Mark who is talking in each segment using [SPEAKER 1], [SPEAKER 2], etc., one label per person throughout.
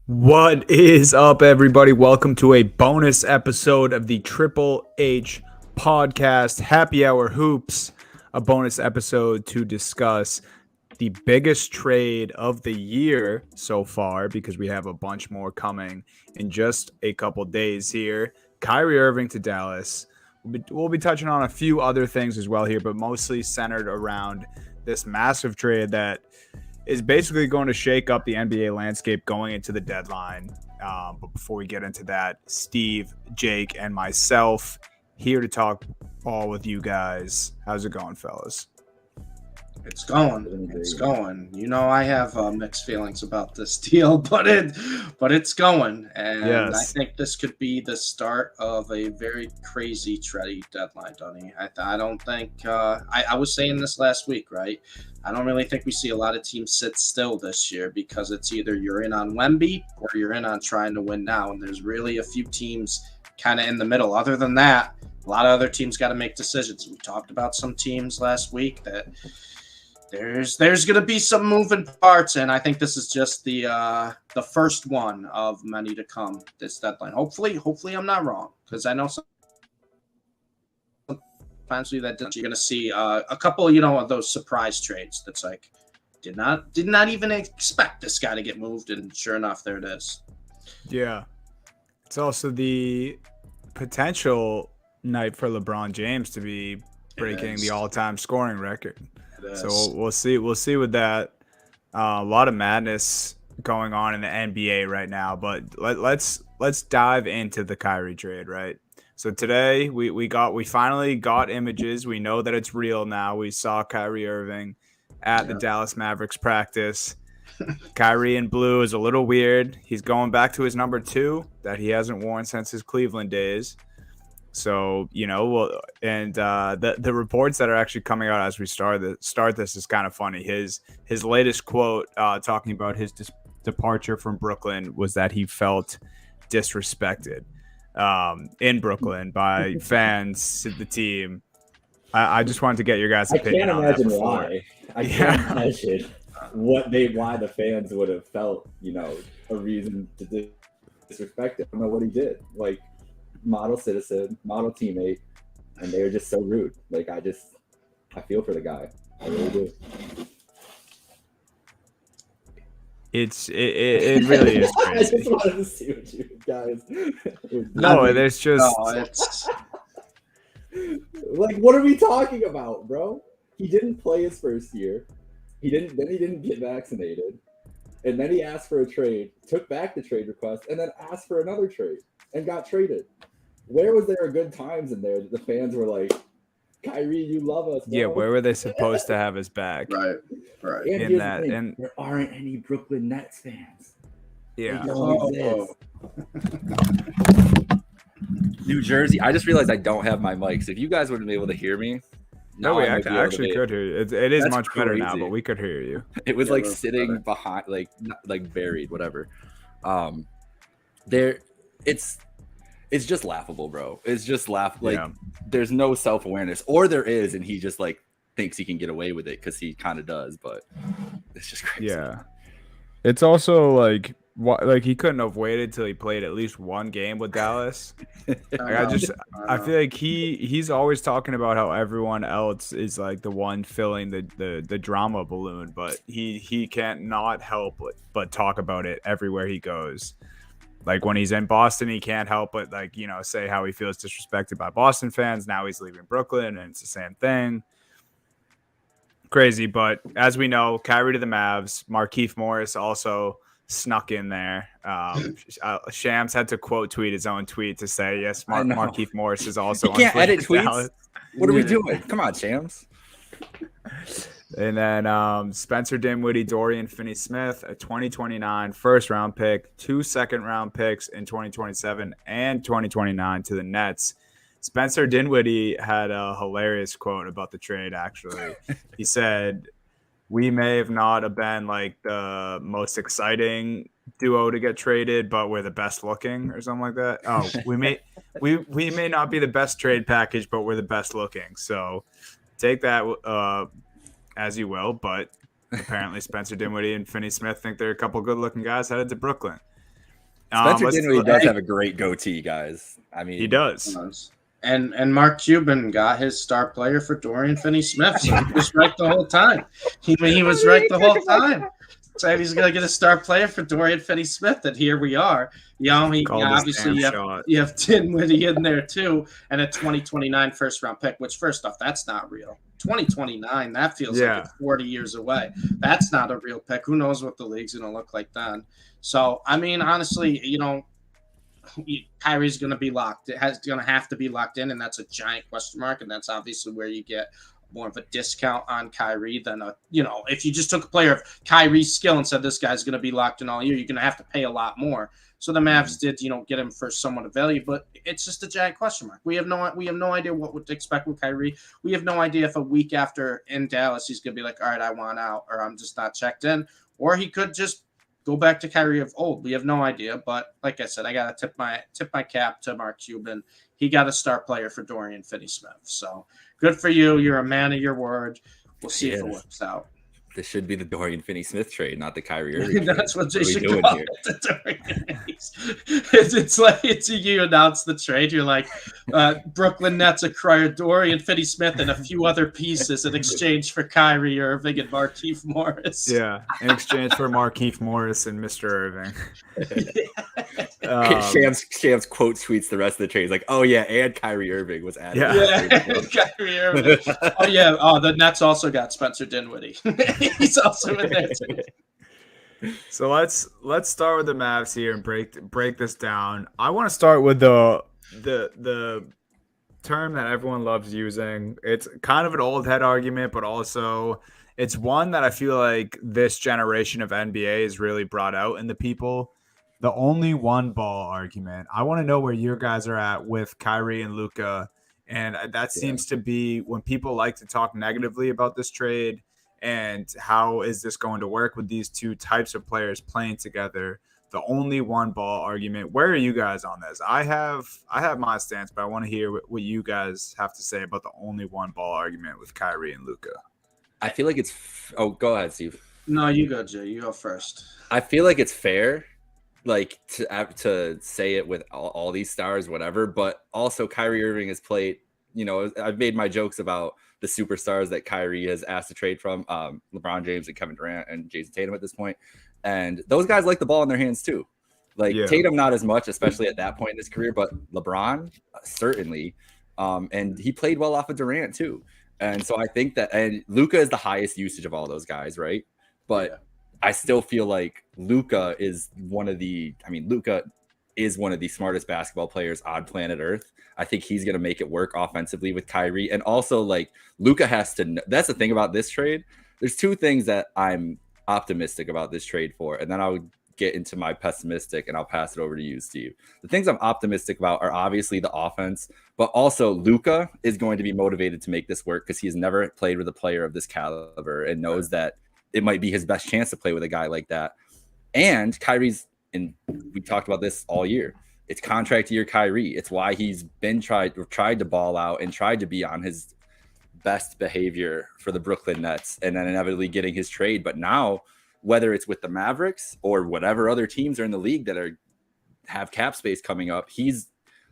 [SPEAKER 1] What is up, everybody? Welcome to a bonus episode of the Triple H podcast, Happy Hour Hoops, a bonus episode to discuss the biggest trade of the year so far, because we have a bunch more coming in just a couple days here. Kyrie Irving to Dallas. We'll be touching on a few other things as well here, but mostly centered around this massive trade that is basically going to shake up the NBA landscape going into the deadline. But before we get into that, Steve, Jake, and myself here to talk ball with you guys. How's it going, fellas?
[SPEAKER 2] It's going. It's going. You know, I have mixed feelings about this deal, but it's going, and yes. I think this could be the start of a very crazy trade deadline, Dunny. I don't think I was saying this last week, right? I don't really think we see a lot of teams sit still this year because it's either you're in on Wemby or you're in on trying to win now, and there's really a few teams kind of in the middle. Other than that, a lot of other teams got to make decisions. We talked about some teams last week that there's going to be some moving parts, and I think this is just the first one of many to come this deadline. Hopefully I'm not wrong, because I know sometimes that you're going to see a couple, of those surprise trades that's like did not even expect this guy to get moved, and sure enough, there it is.
[SPEAKER 1] Yeah, it's also the potential night for LeBron James to be breaking the all-time scoring record. So we'll see with that. A lot of madness going on in the NBA right now, but let's dive into the Kyrie trade, right? So today we finally got images. We know that it's real now. We saw Kyrie Irving at the Dallas Mavericks practice. Kyrie in blue is a little weird. He's going back to his number 2 that he hasn't worn since his Cleveland days. So, the reports that are actually coming out as we start this is kind of funny. His latest quote talking about his departure from Brooklyn was that he felt disrespected in Brooklyn by fans of the team. I just wanted to get your guys' opinion on that before.
[SPEAKER 3] I can't imagine why the fans would have felt, a reason to disrespect him. I don't know what he did. Like, model citizen, model teammate, and they were just so rude. Like, I feel for the guy. I really do.
[SPEAKER 1] It really is crazy.
[SPEAKER 3] I just wanted to see what you guys.
[SPEAKER 1] There's just
[SPEAKER 2] it's
[SPEAKER 3] like, what are we talking about, bro? He didn't play his first year. He didn't get vaccinated, and then he asked for a trade, took back the trade request, and then asked for another trade and got traded. Where was there a good times in there that the fans were like, Kyrie, you love us, bro?
[SPEAKER 1] Yeah, where were they supposed to have his back?
[SPEAKER 2] Right.
[SPEAKER 3] And there aren't any Brooklyn Nets fans.
[SPEAKER 1] Yeah.
[SPEAKER 4] New Jersey. I just realized I don't have my mic. So if you guys wouldn't be able to hear me,
[SPEAKER 1] no, we actually could hear you. It is much better now, but we could hear you.
[SPEAKER 4] It was sitting behind, like buried, whatever. It's just laughable, bro. It's just There's no self-awareness, or there is, and he just thinks he can get away with it because he kind of does, but it's just crazy.
[SPEAKER 1] Yeah. It's also he couldn't have waited till he played at least one game with Dallas. I feel like he's always talking about how everyone else is the one filling the drama balloon, but he can't not help but talk about it everywhere he goes. Like when he's in Boston, he can't help but like, you know, say how he feels disrespected by Boston fans. Now he's leaving Brooklyn and it's the same thing. Crazy. But as we know, Kyrie to the Mavs, Markieff Morris also snuck in there. Shams had to quote tweet his own tweet to say, yes, Markieff Morris is also
[SPEAKER 4] on can't edit tweets.
[SPEAKER 1] Dallas.
[SPEAKER 4] What are we doing? Come on, Shams.
[SPEAKER 1] And then Spencer Dinwiddie, Dorian Finney-Smith, a 2029 first-round pick, 2 second-round picks in 2027 and 2029 to the Nets. Spencer Dinwiddie had a hilarious quote about the trade, actually. He said, we may have not have been like the most exciting duo to get traded, but we're the best looking or something like that. Oh, we may not be the best trade package, but we're the best looking. So take that as you will, but apparently Spencer Dinwiddie and Finney-Smith think they're a couple good-looking guys headed to Brooklyn.
[SPEAKER 4] Spencer Dinwiddie does have a great goatee, guys. I mean,
[SPEAKER 1] he does.
[SPEAKER 2] And Mark Cuban got his star player for Dorian Finney-Smith, so he was right the whole time. He was right the whole time. Said he's going to get a star player for Dorian Finney-Smith, and here we are. You know, obviously you have Dinwiddie in there too, and a 2029 first-round pick, which first off, that's not real. 2029, that feels like it's 40 years away. That's not a real pick. Who knows what the league's going to look like then? So, I mean, honestly, you know, Kyrie's going to be locked. It's going to have to be locked in, and that's a giant question mark, and that's obviously where you get more of a discount on Kyrie than if you just took a player of Kyrie's skill and said this guy's going to be locked in all year, you're going to have to pay a lot more. So the Mavs did, get him for somewhat of value, but it's just a giant question mark. We have no idea what to expect with Kyrie. We have no idea if a week after in Dallas he's going to be like, all right, I want out, or I'm just not checked in, or he could just go back to Kyrie of old. We have no idea, but like I said, I got to tip my cap to Mark Cuban. He got a star player for Dorian Finney-Smith. So good for you. You're a man of your word. We'll see if it works out.
[SPEAKER 4] This should be the Dorian Finney-Smith trade, not the Kyrie Irving.
[SPEAKER 2] That's what they should call it. The Dorian it's like you announce the trade. You're like, Brooklyn Nets acquired Dorian Finney-Smith and a few other pieces in exchange for Kyrie Irving and Markieff Morris.
[SPEAKER 1] Yeah, in exchange for Markieff Morris and Mr. Irving.
[SPEAKER 4] Shams quote tweets the rest of the trade. He's like, oh yeah, and Kyrie Irving was added.
[SPEAKER 2] Yeah, Kyrie Irving. Oh yeah. Oh, the Nets also got Spencer Dinwiddie. He's also in there too.
[SPEAKER 1] So let's start with the Mavs here and break this down. I want to start with the term that everyone loves using. It's kind of an old head argument, but also it's one that I feel like this generation of NBA has really brought out in the people. The only one ball argument. I want to know where your guys are at with Kyrie and Luka, and that seems to be when people like to talk negatively about this trade. And how is this going to work with these two types of players playing together? The only one ball argument. Where are you guys on this? I have my stance, but I want to hear what you guys have to say about the only one ball argument with Kyrie and Luka.
[SPEAKER 4] I feel like it's. Oh, go ahead, Steve.
[SPEAKER 2] No, you go, Jay. You go first.
[SPEAKER 4] I feel like it's fair, like to say it with all these stars, whatever. But also, Kyrie Irving has played. I've made my jokes about the superstars that Kyrie has asked to trade from, LeBron James and Kevin Durant and Jason Tatum at this point. And those guys like the ball in their hands too. Tatum, not as much, especially at that point in his career, but LeBron, certainly. And he played well off of Durant too. And so I think that, and Luka is the highest usage of all those guys, right? But I still feel like Luka is one of the smartest basketball players on planet Earth. I think he's going to make it work offensively with Kyrie. And also, Luka has to – that's the thing about this trade. There's two things that I'm optimistic about this trade for, and then I'll get into my pessimistic, and I'll pass it over to you, Steve. The things I'm optimistic about are obviously the offense, but also Luka is going to be motivated to make this work because he's never played with a player of this caliber and knows that it might be his best chance to play with a guy like that. And Kyrie's – and we talked about this all year. It's contract year Kyrie. It's why he's been tried to ball out and tried to be on his best behavior for the Brooklyn Nets and then inevitably getting his trade. But now, whether it's with the Mavericks or whatever other teams are in the league that have cap space coming up,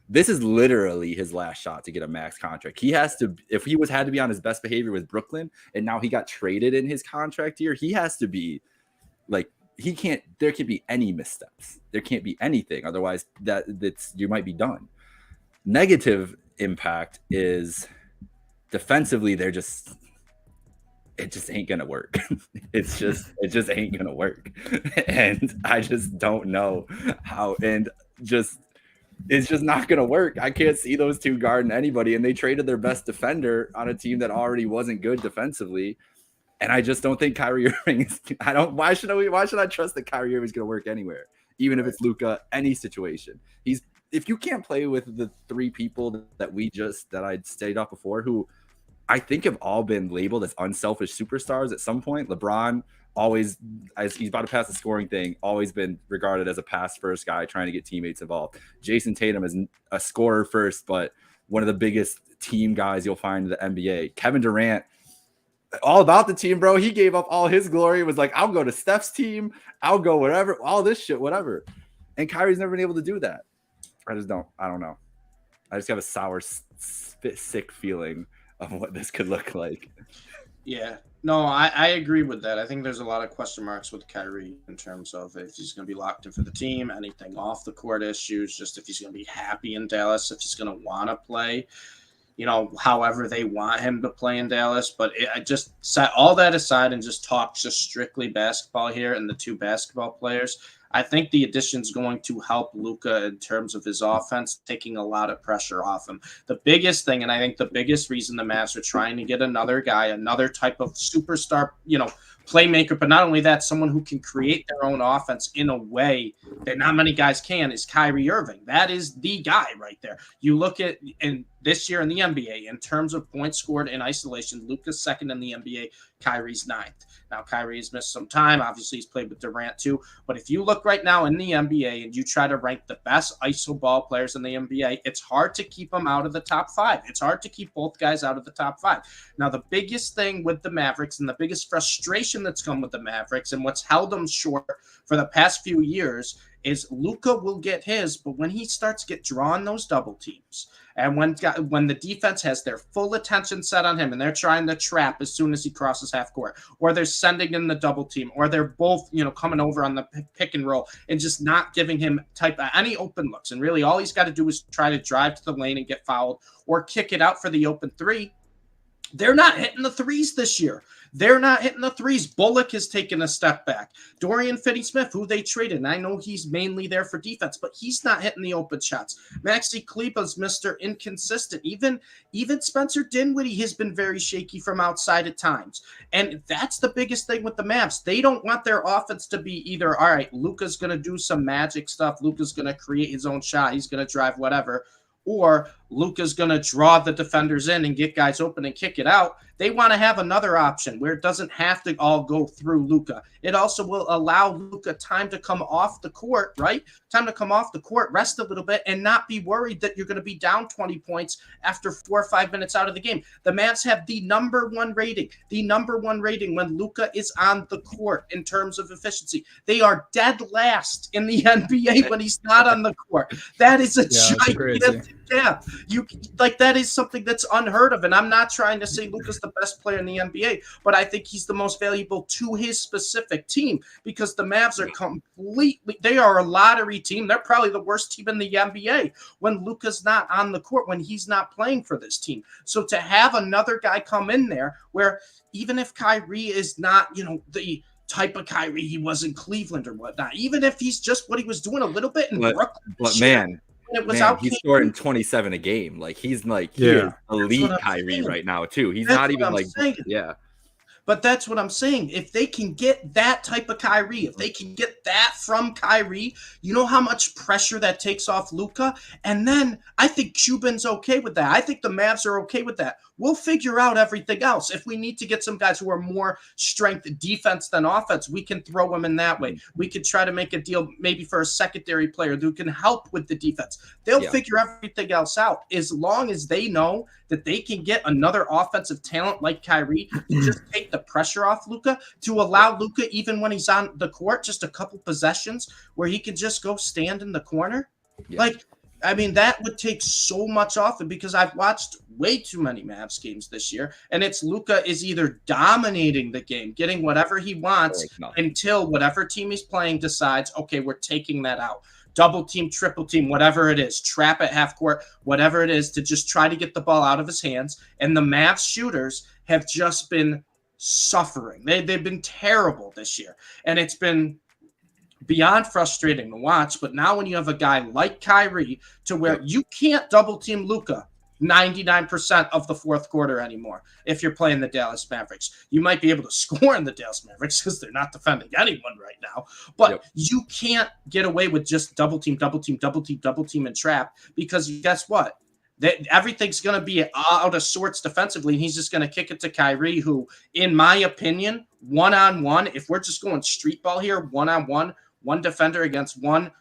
[SPEAKER 4] this is literally his last shot to get a max contract. He has to, if he had to be on his best behavior with Brooklyn and now he got traded in his contract year, he has to be he can't. There can't be any missteps. There can't be anything. Otherwise, that's you might be done. Negative impact is defensively. It just ain't gonna work. It just ain't gonna work. And I just don't know how. And it's just not gonna work. I can't see those two guarding anybody. And they traded their best defender on a team that already wasn't good defensively. And I just don't think Kyrie Irving is. Why should I trust that Kyrie Irving is gonna work anywhere, even if it's Luka, any situation. If you can't play with the three people that I stayed off before, who I think have all been labeled as unselfish superstars at some point. LeBron, always, as he's about to pass the scoring thing, always been regarded as a pass first guy trying to get teammates involved. Jason Tatum is a scorer first, but one of the biggest team guys you'll find in the NBA. Kevin Durant, all about the team, bro. He gave up all his glory. It was like, I'll go to Steph's team. I'll go whatever, all this shit, whatever. And Kyrie's never been able to do that. I don't know. I just have a sour, sick feeling of what this could look like.
[SPEAKER 2] Yeah. No, I agree with that. I think there's a lot of question marks with Kyrie in terms of if he's going to be locked in for the team, anything off the court issues, just if he's going to be happy in Dallas, if he's going to want to play, however they want him to play in Dallas. But I just set all that aside and just talk just strictly basketball here and the two basketball players. I think the addition's going to help Luka in terms of his offense, taking a lot of pressure off him. The biggest thing, and I think the biggest reason the Mavs are trying to get another guy, another type of superstar, playmaker, but not only that, someone who can create their own offense in a way that not many guys can, is Kyrie Irving. That is the guy right there. You look at in this year in the NBA, in terms of points scored in isolation, Luka's second in the NBA, Kyrie's ninth. Now, Kyrie has missed some time. Obviously, he's played with Durant too. But if you look right now in the NBA and you try to rank the best ISO ball players in the NBA, it's hard to keep them out of the top five. It's hard to keep both guys out of the top five. Now, the biggest thing with the Mavericks and the biggest frustration that's come with the Mavericks and what's held them short for the past few years is Luka will get his, but when he starts to get drawn those double teams, and when the defense has their full attention set on him and they're trying to trap as soon as he crosses half court, or they're sending in the double team, or they're both, coming over on the pick and roll and just not giving him any open looks. And really all he's got to do is try to drive to the lane and get fouled or kick it out for the open three. They're not hitting the threes this year. They're not hitting the threes. Bullock has taken a step back. Dorian Finney-Smith, who they traded, and I know he's mainly there for defense, but he's not hitting the open shots. Maxi Kleber's Mr. Inconsistent. Even Spencer Dinwiddie has been very shaky from outside at times. And that's the biggest thing with the Mavs. They don't want their offense to be either, all right, Luka's going to do some magic stuff. Luka's going to create his own shot. He's going to drive whatever. Or Luka's going to draw the defenders in and get guys open and kick it out. They want to have another option where it doesn't have to all go through Luka. It also will allow Luka time to come off the court, right? Time to come off the court, rest a little bit, and not be worried that you're going to be down 20 points after 4 or 5 minutes out of the game. The Mavs have the number one rating when Luka is on the court in terms of efficiency. They are dead last in the NBA when he's not on the court. That is a gigantic gap. That is something that's unheard of. And I'm not trying to say Luka's the best player in the NBA, but I think he's the most valuable to his specific team because the Mavs are they are a lottery team. They're probably the worst team in the NBA when Luka's not on the court, when he's not playing for this team. So to have another guy come in there where even if Kyrie is not, the type of Kyrie he was in Cleveland or whatnot, even if he's just what he was doing a little bit in Brooklyn.
[SPEAKER 4] But man, he's scoring 27 a game. He's elite Kyrie right now too. He's not even
[SPEAKER 2] But that's what I'm saying. If they can get that type of Kyrie, if they can get that from Kyrie, you know how much pressure that takes off Luka? And then I think Cuban's okay with that. I think the Mavs are okay with that. We'll figure out everything else. If we need to get some guys who are more strength defense than offense, we can throw them in that way. We could try to make a deal maybe for a secondary player who can help with the defense. They'll figure everything else out as long as they know that they can get another offensive talent like Kyrie to just take the pressure off Luka, to allow Luka, even when he's on the court, just a couple possessions where he can just go stand in the corner. Yeah. I mean, that would take so much off it because I've watched way too many Mavs games this year, and it's Luka is either dominating the game, getting whatever he wants until whatever team he's playing decides, okay, we're taking that out. Double team, triple team, whatever it is, trap at half court, whatever it is, to just try to get the ball out of his hands. And the Mavs shooters have just been suffering. They've been terrible this year, and it's been beyond frustrating to watch. But now when you have a guy like Kyrie to where you can't double team Luka 99% of the fourth quarter anymore if you're playing the Dallas Mavericks. You might be able to score in the Dallas Mavericks because they're not defending anyone right now. But you can't get away with just double team, and trap because guess what? Everything's going to be out of sorts defensively, and he's just going to kick it to Kyrie, who, in my opinion, one-on-one, if we're just going street ball here, one-on-one, one defender against one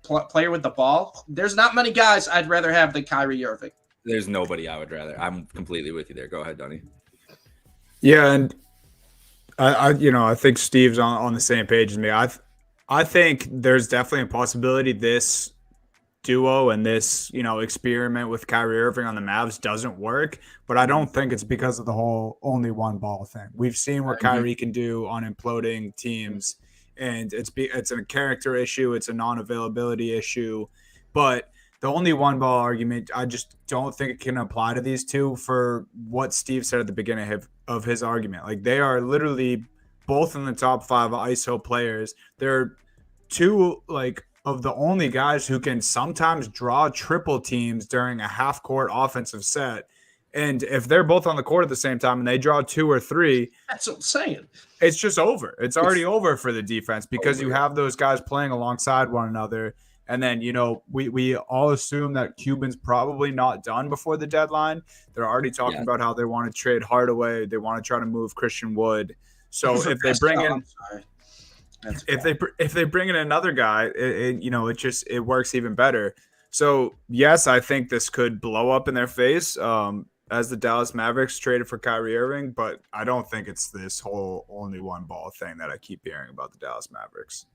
[SPEAKER 2] player with the ball, there's not many guys I'd rather have than Kyrie Irving.
[SPEAKER 4] There's nobody I would rather. I'm completely with you there. Go ahead, Donnie.
[SPEAKER 1] Yeah, and I think Steve's on the same page as me. I think there's definitely a possibility this duo and this, experiment with Kyrie Irving on the Mavs doesn't work, but I don't think it's because of the whole only one ball thing. We've seen what Kyrie can do on imploding teams, and it's a character issue, it's a non-availability issue, but the only one ball argument, I just don't think it can apply to these two for what Steve said at the beginning of his argument. Like, they are literally both in the top 5 ISO players. They're two, of the only guys who can sometimes draw triple teams during a half-court offensive set. And if they're both on the court at the same time and they draw 2 or 3,
[SPEAKER 2] that's what I'm saying.
[SPEAKER 1] It's just over. It's already over for the defense because you have those guys playing alongside one another. And then, we all assume that Cuban's probably not done before the deadline. They're already talking about how they want to trade Hardaway. They want to try to move Christian Wood. So if they bring in if they bring in another guy, it works even better. So yes, I think this could blow up in their face as the Dallas Mavericks traded for Kyrie Irving, but I don't think it's this whole only one ball thing that I keep hearing about the Dallas Mavericks.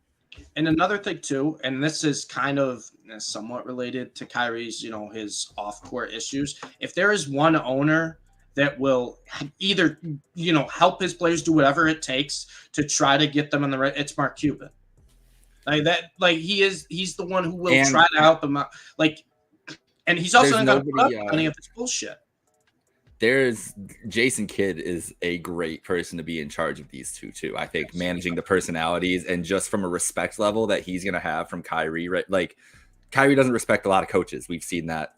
[SPEAKER 2] And another thing too, and this is kind of somewhat related to Kyrie's, his off-court issues. If there is one owner that will either, help his players do whatever it takes to try to get them in the right, it's Mark Cuban. He's the one who will try to help them out. And he's also not going to put up any of this bullshit.
[SPEAKER 4] Jason Kidd is a great person to be in charge of these two too. I think managing the personalities and just from a respect level that he's going to have from Kyrie, right? Like, Kyrie doesn't respect a lot of coaches. We've seen that.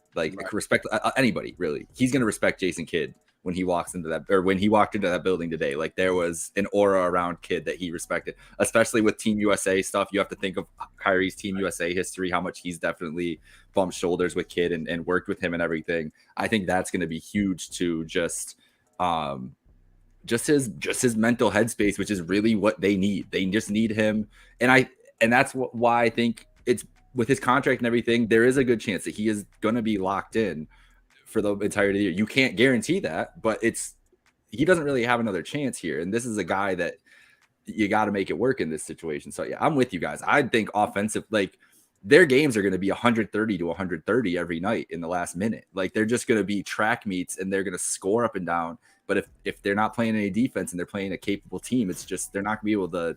[SPEAKER 4] Respect anybody really. He's going to respect Jason Kidd when he walks into that, or when he walked into that building today. Like, there was an aura around Kidd that he respected, especially with Team USA stuff. You have to think of Kyrie's Team USA history, how much he's definitely bumped shoulders with Kidd and worked with him and everything. I think that's going to be huge to just his mental headspace, which is really what they need. They just need him. And that's why I think it's, with his contract and everything, there is a good chance that he is going to be locked in for the entirety of the year. You can't guarantee that, but he doesn't really have another chance here. And this is a guy that you got to make it work in this situation. So yeah, I'm with you guys. I think offensive, their games are going to be 130 to 130 every night in the last minute. They're just going to be track meets and they're going to score up and down. But if they're not playing any defense and they're playing a capable team, it's just, they're not going to be able to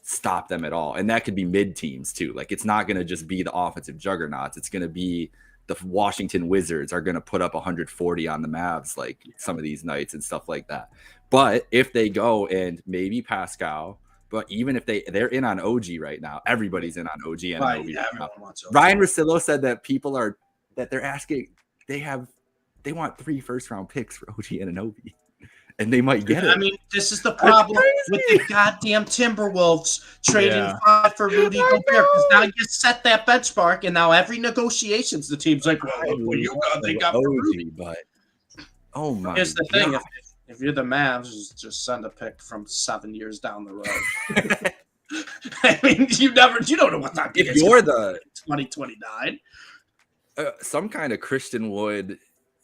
[SPEAKER 4] stop them at all. And that could be mid teams too. It's not going to just be the offensive juggernauts. It's going to be the Washington Wizards are going to put up 140 on the Mavs, some of these nights and stuff like that. But if they go and maybe Pascal, but even if they're in on OG right now, everybody's in on OG and OG. Ryan Russillo said that they're asking, they want 3 first-round picks for OG and Anunoby. And they might get it. I
[SPEAKER 2] mean, this is the problem with the goddamn Timberwolves trading 5 for Rudy Gobert, because now you set that benchmark, and now every negotiations, the team's like, well, look what they got for Rudy. But
[SPEAKER 4] oh my!
[SPEAKER 2] Here's the thing: if you're the Mavs, just send a pick from 7 years down the road. I mean, you don't know what that pick is.
[SPEAKER 4] If you're the
[SPEAKER 2] 2029,
[SPEAKER 4] some kind of Christian Wood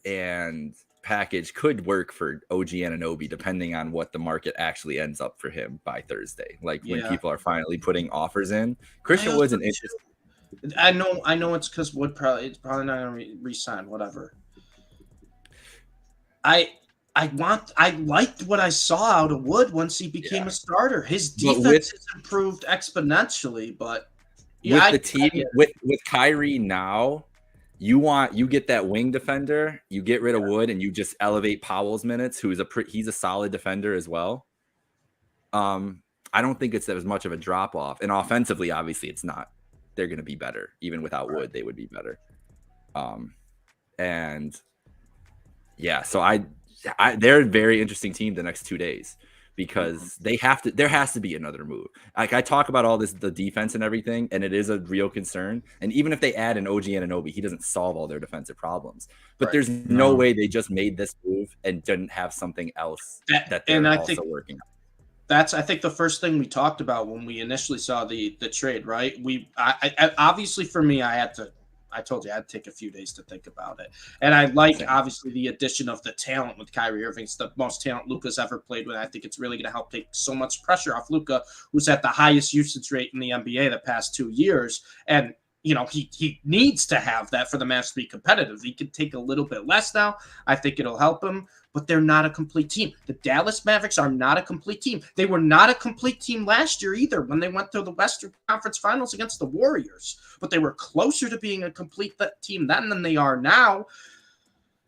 [SPEAKER 4] and package could work for OG Anunoby, depending on what the market actually ends up for him by Thursday. When people are finally putting offers in. Christian Wood's an interesting.
[SPEAKER 2] I know it's because Wood it's probably not going to re-sign. Whatever. I liked what I saw out of Wood once he became a starter. His defense has improved exponentially, but
[SPEAKER 4] with the team with Kyrie now, you get that wing defender, you get rid of Wood, and you just elevate Powell's minutes, who's he's a solid defender as well. I don't think it's as much of a drop off, and offensively, obviously, it's not. They're going to be better, even without Wood. They would be better. And yeah, so they're a very interesting team the next 2 days because there has to be another move. Like I talk about all this, the defense and everything, and it is a real concern. And even if they add an OG Anunoby, he doesn't solve all their defensive problems. But there's no way they just made this move and didn't have something else that they're also working on.
[SPEAKER 2] That's, I think, the first thing we talked about when we initially saw the trade, right? I obviously, for me, I told you I had to take a few days to think about it. And I like, obviously, the addition of the talent with Kyrie Irving. It's the most talent Luka's ever played with. I think it's really going to help take so much pressure off Luka, who's at the highest usage rate in the NBA the past 2 years. And he needs to have that for the Mavs to be competitive. He could take a little bit less now. I think it'll help him, but they're not a complete team. The Dallas Mavericks are not a complete team. They were not a complete team last year either when they went to the Western Conference Finals against the Warriors, but they were closer to being a complete team then than they are now.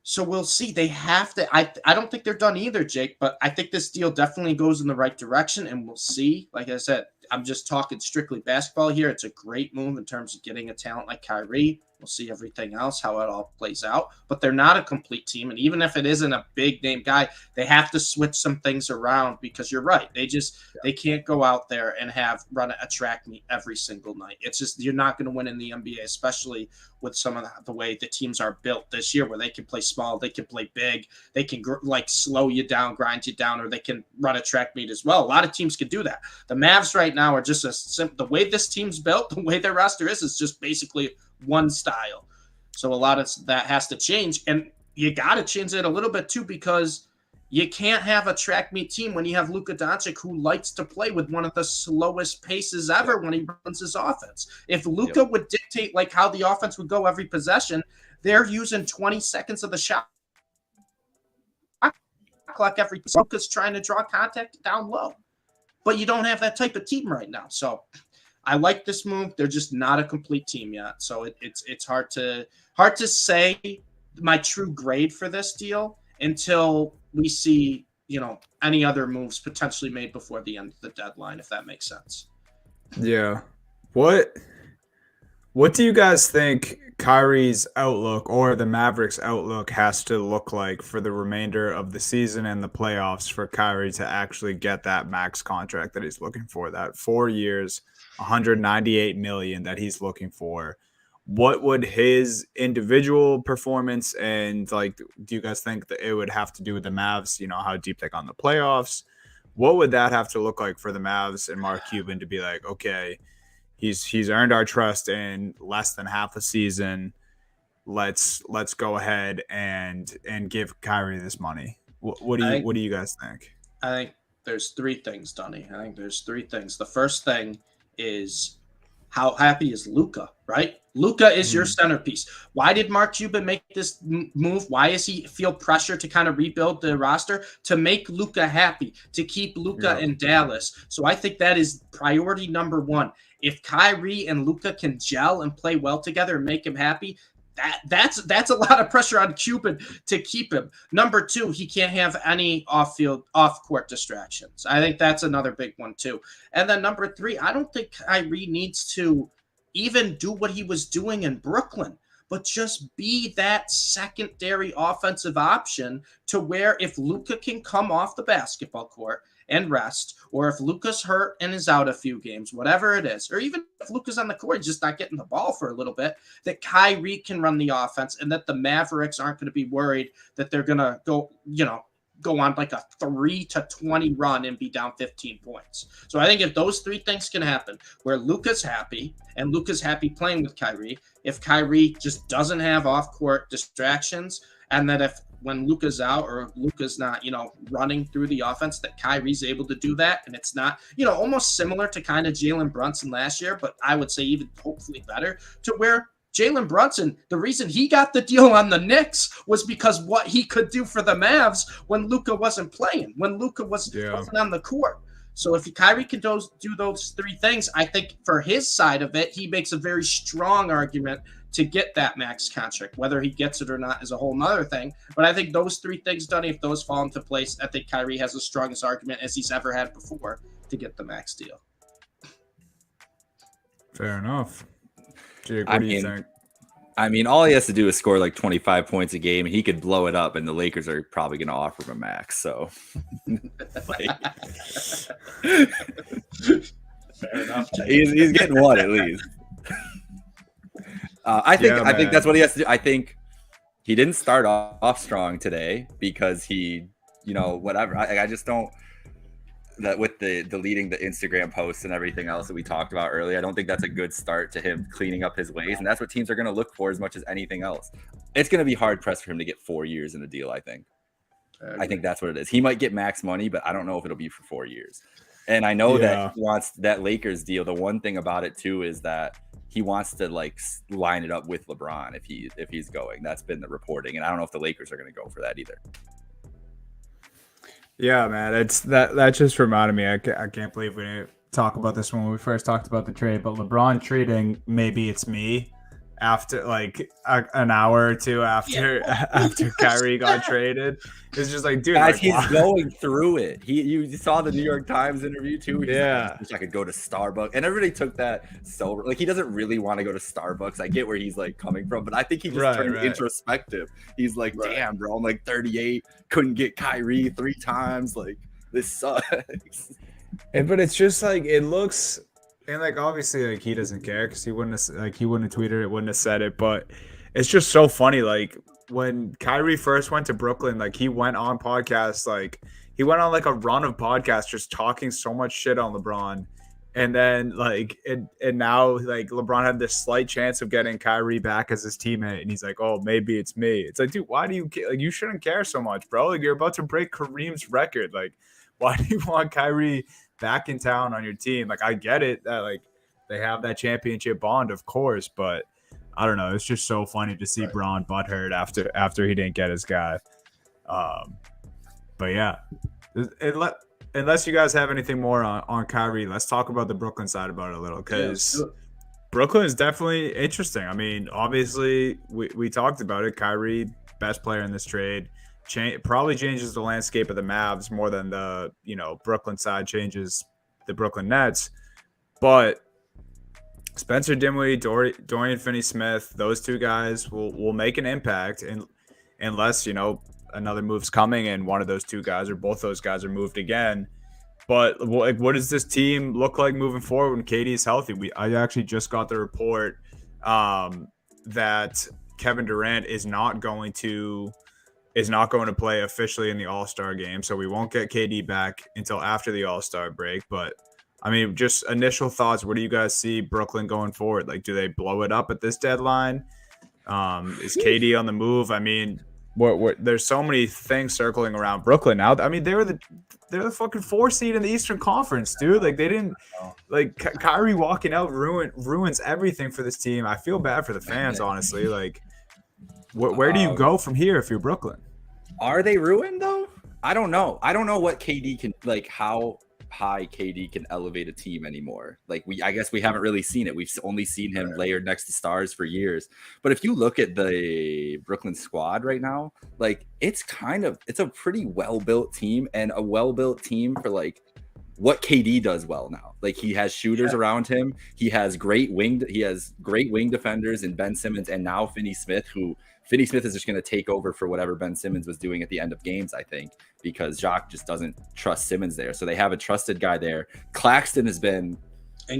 [SPEAKER 2] So we'll see. They have to. I don't think they're done either, Jake, but I think this deal definitely goes in the right direction, and we'll see. Like I said, I'm just talking strictly basketball here. It's a great move in terms of getting a talent like Kyrie. We'll see everything else, how it all plays out. But they're not a complete team. And even if it isn't a big name guy, they have to switch some things around because you're right. They can't go out there and run a track meet every single night. It's just, you're not going to win in the NBA, especially with some of the way the teams are built this year, where they can play small, they can play big, they can slow you down, grind you down, or they can run a track meet as well. A lot of teams can do that. The Mavs right now are just the way this team's built, the way their roster is just basically one style. So a lot of that has to change, and you got to change it a little bit too, because you can't have a track meet team when you have Luka Doncic, who likes to play with one of the slowest paces ever when he runs his offense. If Luka would dictate like how the offense would go every possession, they're using 20 seconds of the shot clock every. Luka's trying to draw contact down low, but you don't have that type of team right now. So I like this move. They're just not a complete team yet. So it's hard to say my true grade for this deal until we see, any other moves potentially made before the end of the deadline, if that makes sense.
[SPEAKER 1] Yeah. What do you guys think Kyrie's outlook or the Mavericks' outlook has to look like for the remainder of the season and the playoffs for Kyrie to actually get that max contract that he's looking for, that 4 years, $198 million that he's looking for? What would his individual performance and do you guys think that it would have to do with the Mavs, how deep they got in the playoffs? What would that have to look like for the Mavs and Mark Cuban to be like, okay, he's earned our trust in less than half a season. Let's go ahead and give Kyrie this money. What do you guys think?
[SPEAKER 2] I think there's three things, Dunny. I think there's three things. The first thing is, how happy is Luka, right? Luka is your centerpiece. Why did Mark Cuban make this move? Why does he feel pressure to kind of rebuild the roster? To make Luka happy, to keep Luka in Dallas. So I think that is priority number one. If Kyrie and Luka can gel and play well together and make him happy, that's a lot of pressure on Cuban to keep him. Number two, he can't have any off-court distractions. I think that's another big one too. And then number three, I don't think Kyrie needs to even do what he was doing in Brooklyn, but just be that secondary offensive option to where if Luka can come off the basketball court and rest, or if Luka's hurt and is out a few games, whatever it is, or even if Luka's on the court, just not getting the ball for a little bit, that Kyrie can run the offense and that the Mavericks aren't going to be worried that they're going to go on like a 3-20 run and be down 15 points. So I think if those three things can happen, where Luka's happy and Luka's happy playing with Kyrie, if Kyrie just doesn't have off-court distractions, and that if when Luka's out or Luka's not, running through the offense, that Kyrie's able to do that. And it's not, almost similar to kind of Jalen Brunson last year, but I would say even hopefully better, to where Jalen Brunson, the reason he got the deal on the Knicks was because what he could do for the Mavs when Luka wasn't playing, when Luka wasn't on the court. So if Kyrie can do those three things, I think for his side of it, he makes a very strong argument to get that max contract. Whether he gets it or not is a whole nother thing. But I think those three things done, if those fall into place, I think Kyrie has the strongest argument as he's ever had before to get the max deal.
[SPEAKER 1] Fair enough. Jake, what do you think?
[SPEAKER 4] I mean, all he has to do is score like 25 points a game, and he could blow it up, and the Lakers are probably going to offer him a max. So,
[SPEAKER 2] fair enough.
[SPEAKER 4] He's getting one at least. I think that's what he has to do. I think he didn't start off strong today because he, whatever. I just don't. That with the deleting the Instagram posts and everything else that we talked about earlier, I don't think that's a good start to him cleaning up his ways. And that's what teams are going to look for as much as anything else. It's going to be hard pressed for him to get 4 years in a deal, I think. I think that's what it is. He might get max money, but I don't know if it'll be for 4 years. And I know that he wants that Lakers deal. The one thing about it too is that he wants to line it up with LeBron if he's going. That's been the reporting. And I don't know if the Lakers are going to go for that either.
[SPEAKER 1] Yeah, man, it's that just reminded me. I can't believe we didn't talk about this when we first talked about the trade, but LeBron treating Maybe It's Me after an hour or two after Kyrie got traded. It's just like, dude,
[SPEAKER 4] guys, he's going through it. You saw the New York Times interview too.
[SPEAKER 1] Yeah,
[SPEAKER 4] I wish I could go to Starbucks, and everybody took that so he doesn't really want to go to Starbucks. I get where he's coming from, but I think he just turned introspective. He's like, damn, bro, I'm 38, couldn't get Kyrie 3 times. This sucks.
[SPEAKER 1] But it's just it looks. And obviously he doesn't care because he wouldn't have tweeted it, wouldn't have said it. But it's just so funny. When Kyrie first went to Brooklyn, he went on podcasts, he went on a run of podcasts just talking so much shit on LeBron. And then and now LeBron had this slight chance of getting Kyrie back as his teammate, and he's like, oh, maybe it's me. It's dude, why do you you shouldn't care so much, bro? You're about to break Kareem's record. Why do you want Kyrie back in town on your team? I get it that they have that championship bond, of course, but I don't know. It's just so funny to see Braun butthurt after he didn't get his guy. But yeah, unless you guys have anything more on Kyrie, let's talk about the Brooklyn side about it a little, because Brooklyn is definitely interesting. I mean, obviously we talked about it. Kyrie, best player in this trade. Probably changes the landscape of the Mavs more than the Brooklyn side changes the Brooklyn Nets. But Spencer Dinwiddie, Dorian Finney-Smith, those two guys will make an impact, unless another move's coming and one of those two guys or both those guys are moved again. But what does this team look like moving forward when KD is healthy? I actually just got the report that Kevin Durant is not going to play officially in the All-Star game. So we won't get KD back until after the All-Star break. But, I mean, just initial thoughts. What do you guys see Brooklyn going forward? Do they blow it up at this deadline? Is KD on the move? I mean, there's so many things circling around Brooklyn now. I mean, they're the fucking 4 seed in the Eastern Conference, dude. They didn't Kyrie walking out ruins everything for this team. I feel bad for the fans, honestly. Where do you go from here if you're Brooklyn?
[SPEAKER 4] Are they ruined though? I don't know. I don't know what KD can how high KD can elevate a team anymore. I guess we haven't really seen it. We've only seen him layered next to stars for years. But if you look at the Brooklyn squad right now, it's a pretty well-built team, and a well-built team for what KD does well now. He has shooters around him. He has great wing defenders in Ben Simmons and now Finney-Smith, who Finney Smith is just going to take over for whatever Ben Simmons was doing at the end of games, I think, because Jacques just doesn't trust Simmons there. So they have a trusted guy there. Claxton has been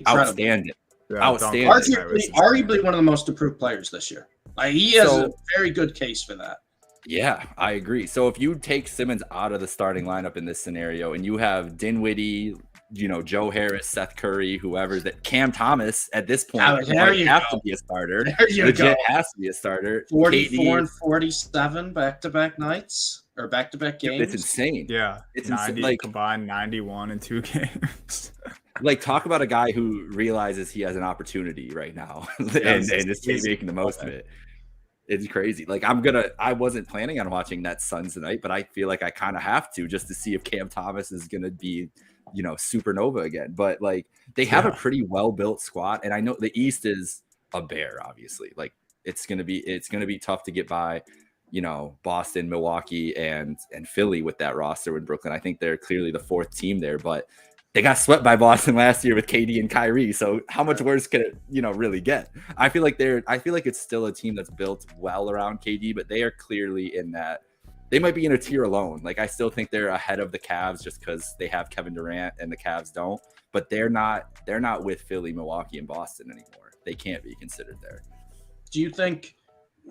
[SPEAKER 4] outstanding.
[SPEAKER 1] Yeah,
[SPEAKER 4] outstanding.
[SPEAKER 2] Arguably one of the most improved players this year. He has a very good case for that.
[SPEAKER 4] Yeah, I agree. So if you take Simmons out of the starting lineup in this scenario and you have Dinwiddie, Joe Harris, Seth Curry, whoever, that Cam Thomas at this point
[SPEAKER 2] have
[SPEAKER 4] to be a starter.
[SPEAKER 2] There you
[SPEAKER 4] Legit
[SPEAKER 2] go.
[SPEAKER 4] has to be a starter.
[SPEAKER 2] 44
[SPEAKER 4] KD,
[SPEAKER 2] and 47 back-to-back nights or back-to-back games.
[SPEAKER 4] It's insane.
[SPEAKER 1] Yeah,
[SPEAKER 4] it's
[SPEAKER 1] 90
[SPEAKER 4] like
[SPEAKER 1] combined 91 in 2 games.
[SPEAKER 4] Like, talk about a guy who realizes he has an opportunity right now and is making the most of it. It's crazy. Like, I wasn't planning on watching that Suns tonight, but I feel like I kind of have to, just to see if Cam Thomas is going to be, supernova again. But like, they have a pretty well-built squad, and I know the East is a bear, obviously. Like, it's going to be tough to get by, Boston, Milwaukee, and Philly with that roster with Brooklyn. I think they're clearly the 4th team there, but they got swept by Boston last year with KD and Kyrie. So how much worse could it, really get? I feel like it's still a team that's built well around KD, but they are clearly in that. They might be in a tier alone. Like, I still think they're ahead of the Cavs just because they have Kevin Durant and the Cavs don't. But they're not with Philly, Milwaukee, and Boston anymore. They can't be considered there.
[SPEAKER 2] Do you think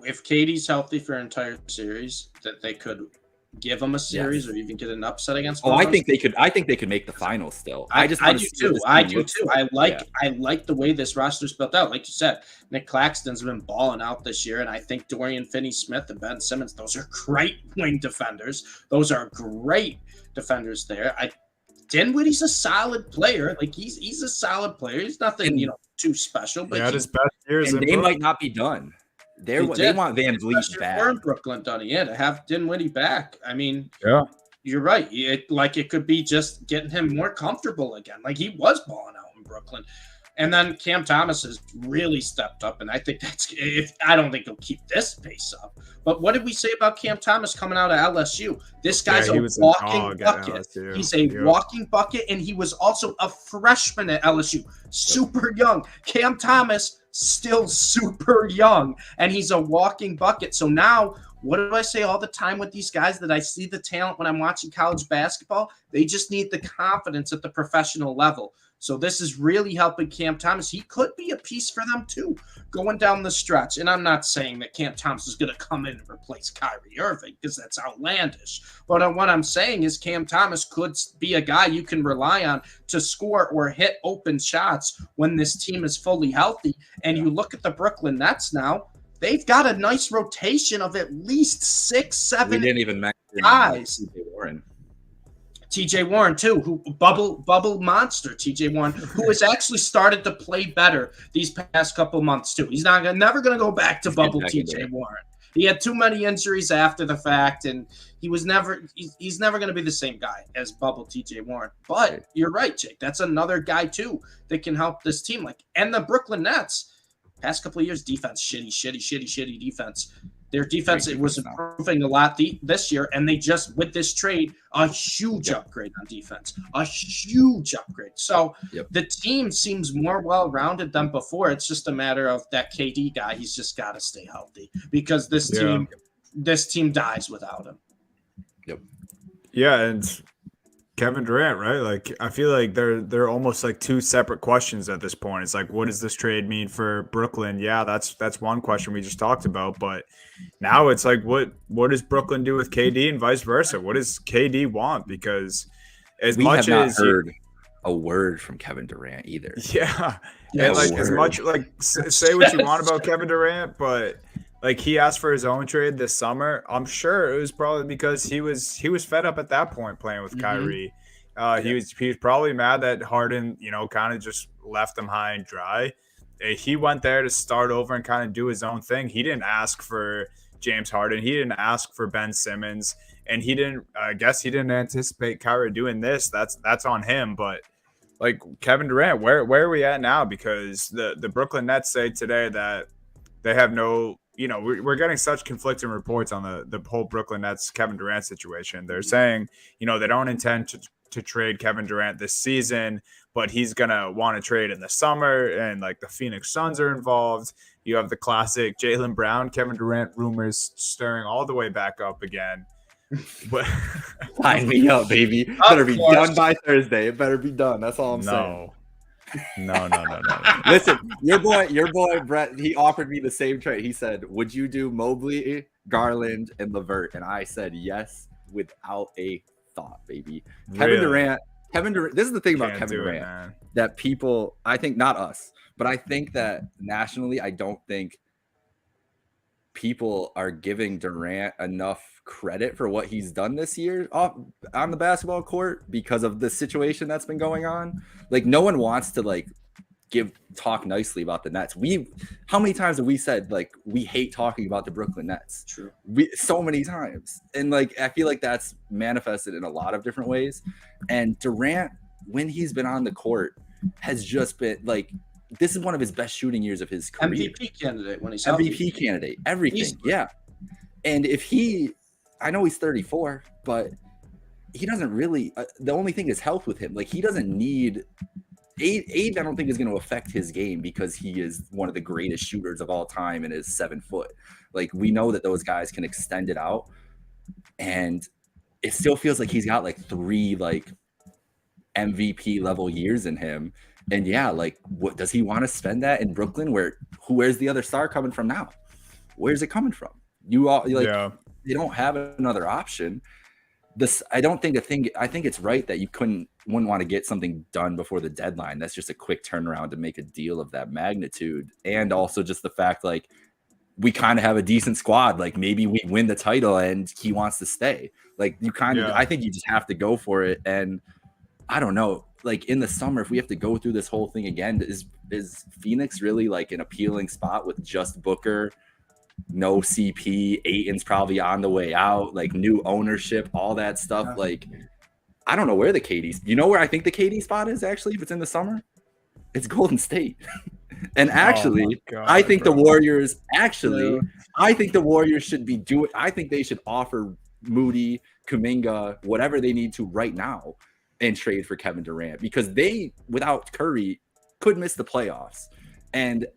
[SPEAKER 2] if KD's healthy for an entire series that they could give them a series or even get an upset against them?
[SPEAKER 4] I think they could make the finals still. I do too.
[SPEAKER 2] I like the way this roster's built out. Like you said, Nick Claxton's been balling out this year, and I think Dorian Finney-Smith and Ben Simmons, those are great wing defenders. Those are great defenders there. Dinwiddie's a solid player. Like, he's a solid player. He's nothing, too special. But
[SPEAKER 1] he had his best years.
[SPEAKER 4] And they might not be done. They want Van Vliet back.
[SPEAKER 2] For Brooklyn done it. To have Dinwiddie back. I mean, you're right. It could be just getting him more comfortable again. Like, he was balling out in Brooklyn. And then Cam Thomas has really stepped up, and I think I don't think he'll keep this pace up. But what did we say about Cam Thomas coming out of LSU? This guy's a walking bucket. He's a walking bucket, and he was also a freshman at LSU. Super young. Cam Thomas, still super young, and he's a walking bucket. So now, what do I say all the time with these guys that I see the talent when I'm watching college basketball? They just need the confidence at the professional level. So this is really helping Cam Thomas. He could be a piece for them too, going down the stretch. And I'm not saying that Cam Thomas is going to come in and replace Kyrie Irving, because that's outlandish. But what I'm saying is Cam Thomas could be a guy you can rely on to score or hit open shots when this team is fully healthy. And you look at the Brooklyn Nets now, they've got a nice rotation of at least 6, 7
[SPEAKER 4] we didn't even mention
[SPEAKER 2] guys.
[SPEAKER 4] TJ Warren.
[SPEAKER 2] TJ Warren too, who bubble monster TJ Warren, who has actually started to play better these past couple months too. He's never going to go back to bubble TJ Warren. He had too many injuries after the fact, and he's never going to be the same guy as bubble TJ Warren. But you're right, Jake. That's another guy too that can help this team. And the Brooklyn Nets, past couple of years, defense shitty defense. Their defense was improving a lot this year, and they just, with this trade, a huge upgrade on defense. A huge upgrade. So the team seems more well-rounded than before. It's just a matter of that KD guy. He's just got to stay healthy, because this team dies without him.
[SPEAKER 4] Yep.
[SPEAKER 1] Yeah, and Kevin Durant, right? Like, I feel like they're almost like 2 separate questions at this point. It's like, what does this trade mean for Brooklyn? Yeah, that's one question we just talked about, but now it's like, what does Brooklyn do with KD and vice versa? What does KD want? Because we have not
[SPEAKER 4] heard a word from Kevin Durant either.
[SPEAKER 1] Yeah, and like as much like say what you want about Kevin Durant, but like, he asked for his own trade this summer. I'm sure it was probably because he was fed up at that point playing with Kyrie. He was probably mad that Harden, kind of just left him high and dry. He went there to start over and kind of do his own thing. He didn't ask for James Harden. He didn't ask for Ben Simmons, and I guess he didn't anticipate Kyrie doing this. That's on him. But like, Kevin Durant, where are we at now? Because the Brooklyn Nets say today that they have no. We're getting such conflicting reports on the whole Brooklyn Nets Kevin Durant situation. They're saying, they don't intend to trade Kevin Durant this season, but he's going to want to trade in the summer, and like the Phoenix Suns are involved. You have the classic Jaylen Brown, Kevin Durant rumors stirring all the way back up again. But
[SPEAKER 4] sign me up, baby. It better be done by Thursday. It better be done. That's all I'm saying.
[SPEAKER 1] No.
[SPEAKER 4] Listen, your boy Brett, he offered me the same trade. He said, would you do Mobley, Garland, and LeVert? And I said yes without a thought, baby.
[SPEAKER 1] Really?
[SPEAKER 4] Kevin Durant. This is the thing about
[SPEAKER 1] Can't
[SPEAKER 4] Kevin
[SPEAKER 1] do it,
[SPEAKER 4] Durant
[SPEAKER 1] man.
[SPEAKER 4] that people, I think, not us, but I think that nationally, I don't think people are giving Durant enough credit for what he's done this year on the basketball court because of the situation that's been going on. Like, no one wants to like talk nicely about the Nets. How many times have we said like we hate talking about the Brooklyn Nets?
[SPEAKER 2] True.
[SPEAKER 4] So many times. And like I feel like that's manifested in a lot of different ways. And Durant, when he's been on the court, has just been like, this is one of his best shooting years of his career.
[SPEAKER 2] MVP candidate when he's
[SPEAKER 4] MVP candidate, everything. Yeah. And if I know he's 34, but he doesn't really, the only thing is health with him. Like he doesn't need age, I don't think is going to affect his game because he is one of the greatest shooters of all time and is 7 foot. Like we know that those guys can extend it out, and it still feels like he's got like 3 like MVP level years in him. And yeah, like what does he want to spend that in Brooklyn? Where's the other star coming from now? Where's it coming from? They don't have another option. I think it's right that you wouldn't want to get something done before the deadline. That's just a quick turnaround to make a deal of that magnitude. And also just the fact like we kind of have a decent squad. Like maybe we win the title and he wants to stay. Like I think you just have to go for it. And I don't know, like in the summer, if we have to go through this whole thing again, is Phoenix really like an appealing spot with just Booker? No CP, Ayton's probably on the way out, like new ownership, all that stuff.
[SPEAKER 2] Yeah.
[SPEAKER 4] Like, I don't know where the KD, you know where I think the KD spot is actually, if it's in the summer? It's Golden State. And actually, I think the Warriors, I think the Warriors should be doing, I think they should offer Moody, Kuminga, whatever they need to right now and trade for Kevin Durant because they, without Curry, could miss the playoffs. And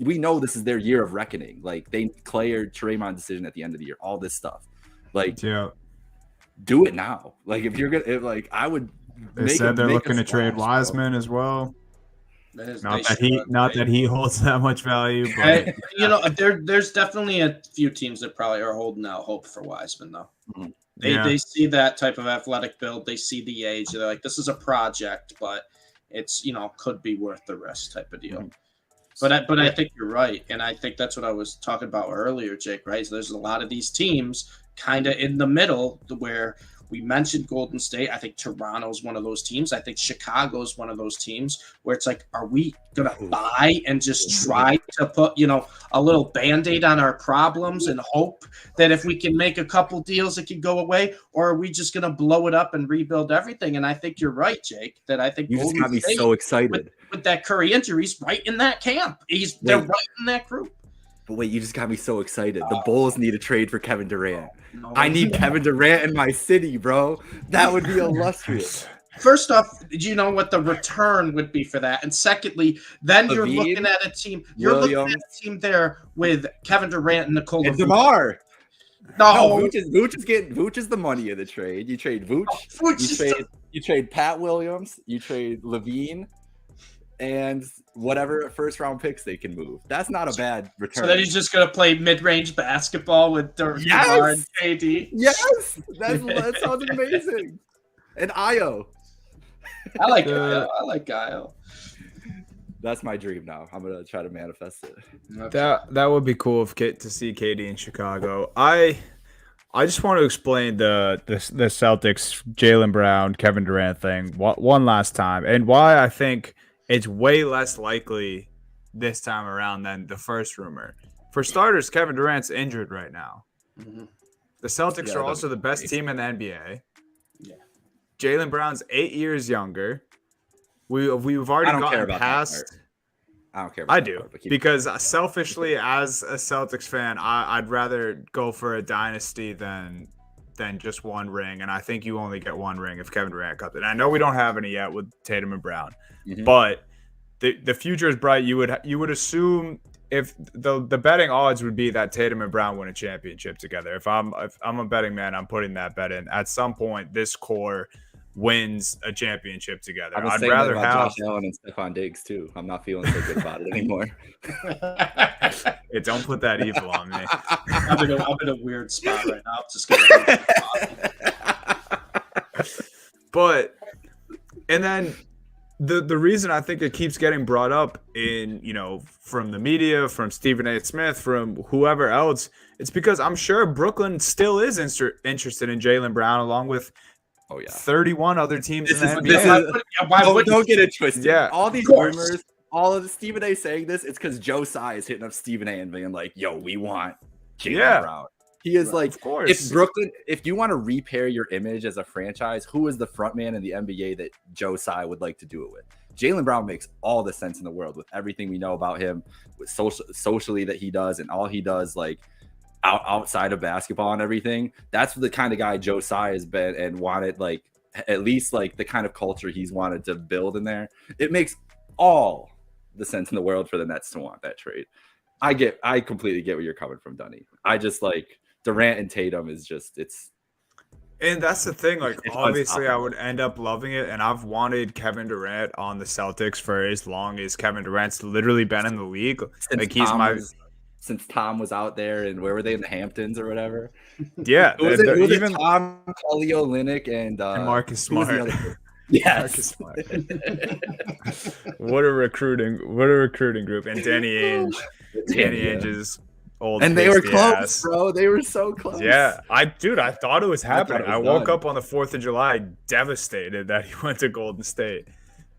[SPEAKER 4] we know this is their year of reckoning. Like they Clay or Draymond decision at the end of the year, all this stuff. Like, do it now. Like if you're gonna, I would.
[SPEAKER 1] They said they're looking to trade Wiseman as well. Not that he holds that much value, but
[SPEAKER 2] there's definitely a few teams that probably are holding out hope for Wiseman though.
[SPEAKER 4] Mm-hmm.
[SPEAKER 2] They see that type of athletic build. They see the age. They're like, this is a project, but it's could be worth the risk type of deal. Mm-hmm. But I think you're right, and I think that's what I was talking about earlier, Jake. Right? So there's a lot of these teams kind of in the middle where we mentioned Golden State. I think Toronto's one of those teams. I think Chicago's one of those teams where it's like, are we gonna buy and just try to put a little Band-Aid on our problems and hope that if we can make a couple deals it can go away, or are we just gonna blow it up and rebuild everything? And I think you're right, Jake. That I think
[SPEAKER 4] you just got me so excited
[SPEAKER 2] with that Curry injury. He's right in that camp. They're right in that group.
[SPEAKER 4] But wait, you just got me so excited. The Bulls need a trade for Kevin Durant. I need Kevin Durant in my city, bro. That would be illustrious.
[SPEAKER 2] First off, do you know what the return would be for that? And secondly, then you're looking at a team. You're looking at a team there with Kevin Durant and Nikola
[SPEAKER 4] and DeMar.
[SPEAKER 2] No,
[SPEAKER 4] Vooch is the money of the trade. You trade Vooch. You trade Pat Williams. You trade Levine. And whatever first round picks they can move. That's not a bad return.
[SPEAKER 2] So then he's just going to play mid-range basketball with DeMar and KD.
[SPEAKER 4] Yes, that sounds amazing. And Io.
[SPEAKER 2] I like Io.
[SPEAKER 4] That's my dream now. I'm going to try to manifest it.
[SPEAKER 1] Okay. That would be cool to see KD in Chicago. I just want to explain the Celtics, Jaylen Brown, Kevin Durant thing one last time, and why I think it's way less likely this time around than the first rumor. For starters, Kevin Durant's injured right now. Mm-hmm. The Celtics are also the best team in the NBA. Yeah. Jaylen Brown's 8 years younger. We've already gotten past.
[SPEAKER 4] I don't care about
[SPEAKER 1] I do, because selfishly, as a Celtics fan, I'd rather go for a dynasty than just one ring. And I think you only get one ring if Kevin Durant comes in. I know we don't have any yet with Tatum and Brown. Mm-hmm. But the future is bright. You would assume if the betting odds would be that Tatum and Brown win a championship together. If I'm a betting man, I'm putting that bet in. At some point, this core wins a championship together.
[SPEAKER 4] I'd rather have Josh Allen and Stephon Diggs too. I'm not feeling so good about it anymore.
[SPEAKER 1] Hey, don't put that evil on me.
[SPEAKER 2] I'm in a weird spot right now. I'm just gonna.
[SPEAKER 1] But And then the reason I think it keeps getting brought up in, from the media, from Stephen A. Smith, from whoever else, it's because I'm sure Brooklyn still is interested in Jaylen Brown, along with 31 other teams in the NBA.
[SPEAKER 4] Don't get it twisted.
[SPEAKER 1] Yeah,
[SPEAKER 4] all these rumors, all of the Stephen A. saying this, it's because Joe Tsai is hitting up Stephen A. and being like, yo, we want Jaylen Brown. He is like, if you want to repair your image as a franchise, who is the front man in the NBA that Joe Tsai would like to do it with? Jaylen Brown makes all the sense in the world with everything we know about him, with socially that he does and all he does, like outside of basketball and everything. That's the kind of guy Joe Tsai has been and wanted, like, at least like the kind of culture he's wanted to build in there. It makes all the sense in the world for the Nets to want that trade. I completely get where you're coming from, Dunny. I just like Durant and Tatum is just
[SPEAKER 1] and that's the thing, like obviously I would end up loving it, and I've wanted Kevin Durant on the Celtics for as long as Kevin Durant's literally been in the league.
[SPEAKER 4] Since Tom was out there, and where were they, in the Hamptons or whatever?
[SPEAKER 1] Yeah,
[SPEAKER 4] was it Tom, Kelly Olynyk, and
[SPEAKER 1] Marcus Smart.
[SPEAKER 4] Yes.
[SPEAKER 1] What a recruiting group. And Danny Ainge. Danny Ainge's old.
[SPEAKER 4] And they were close, bro. They were so close.
[SPEAKER 1] Yeah. I thought it was happening. I woke up on the 4th of July devastated that he went to Golden State.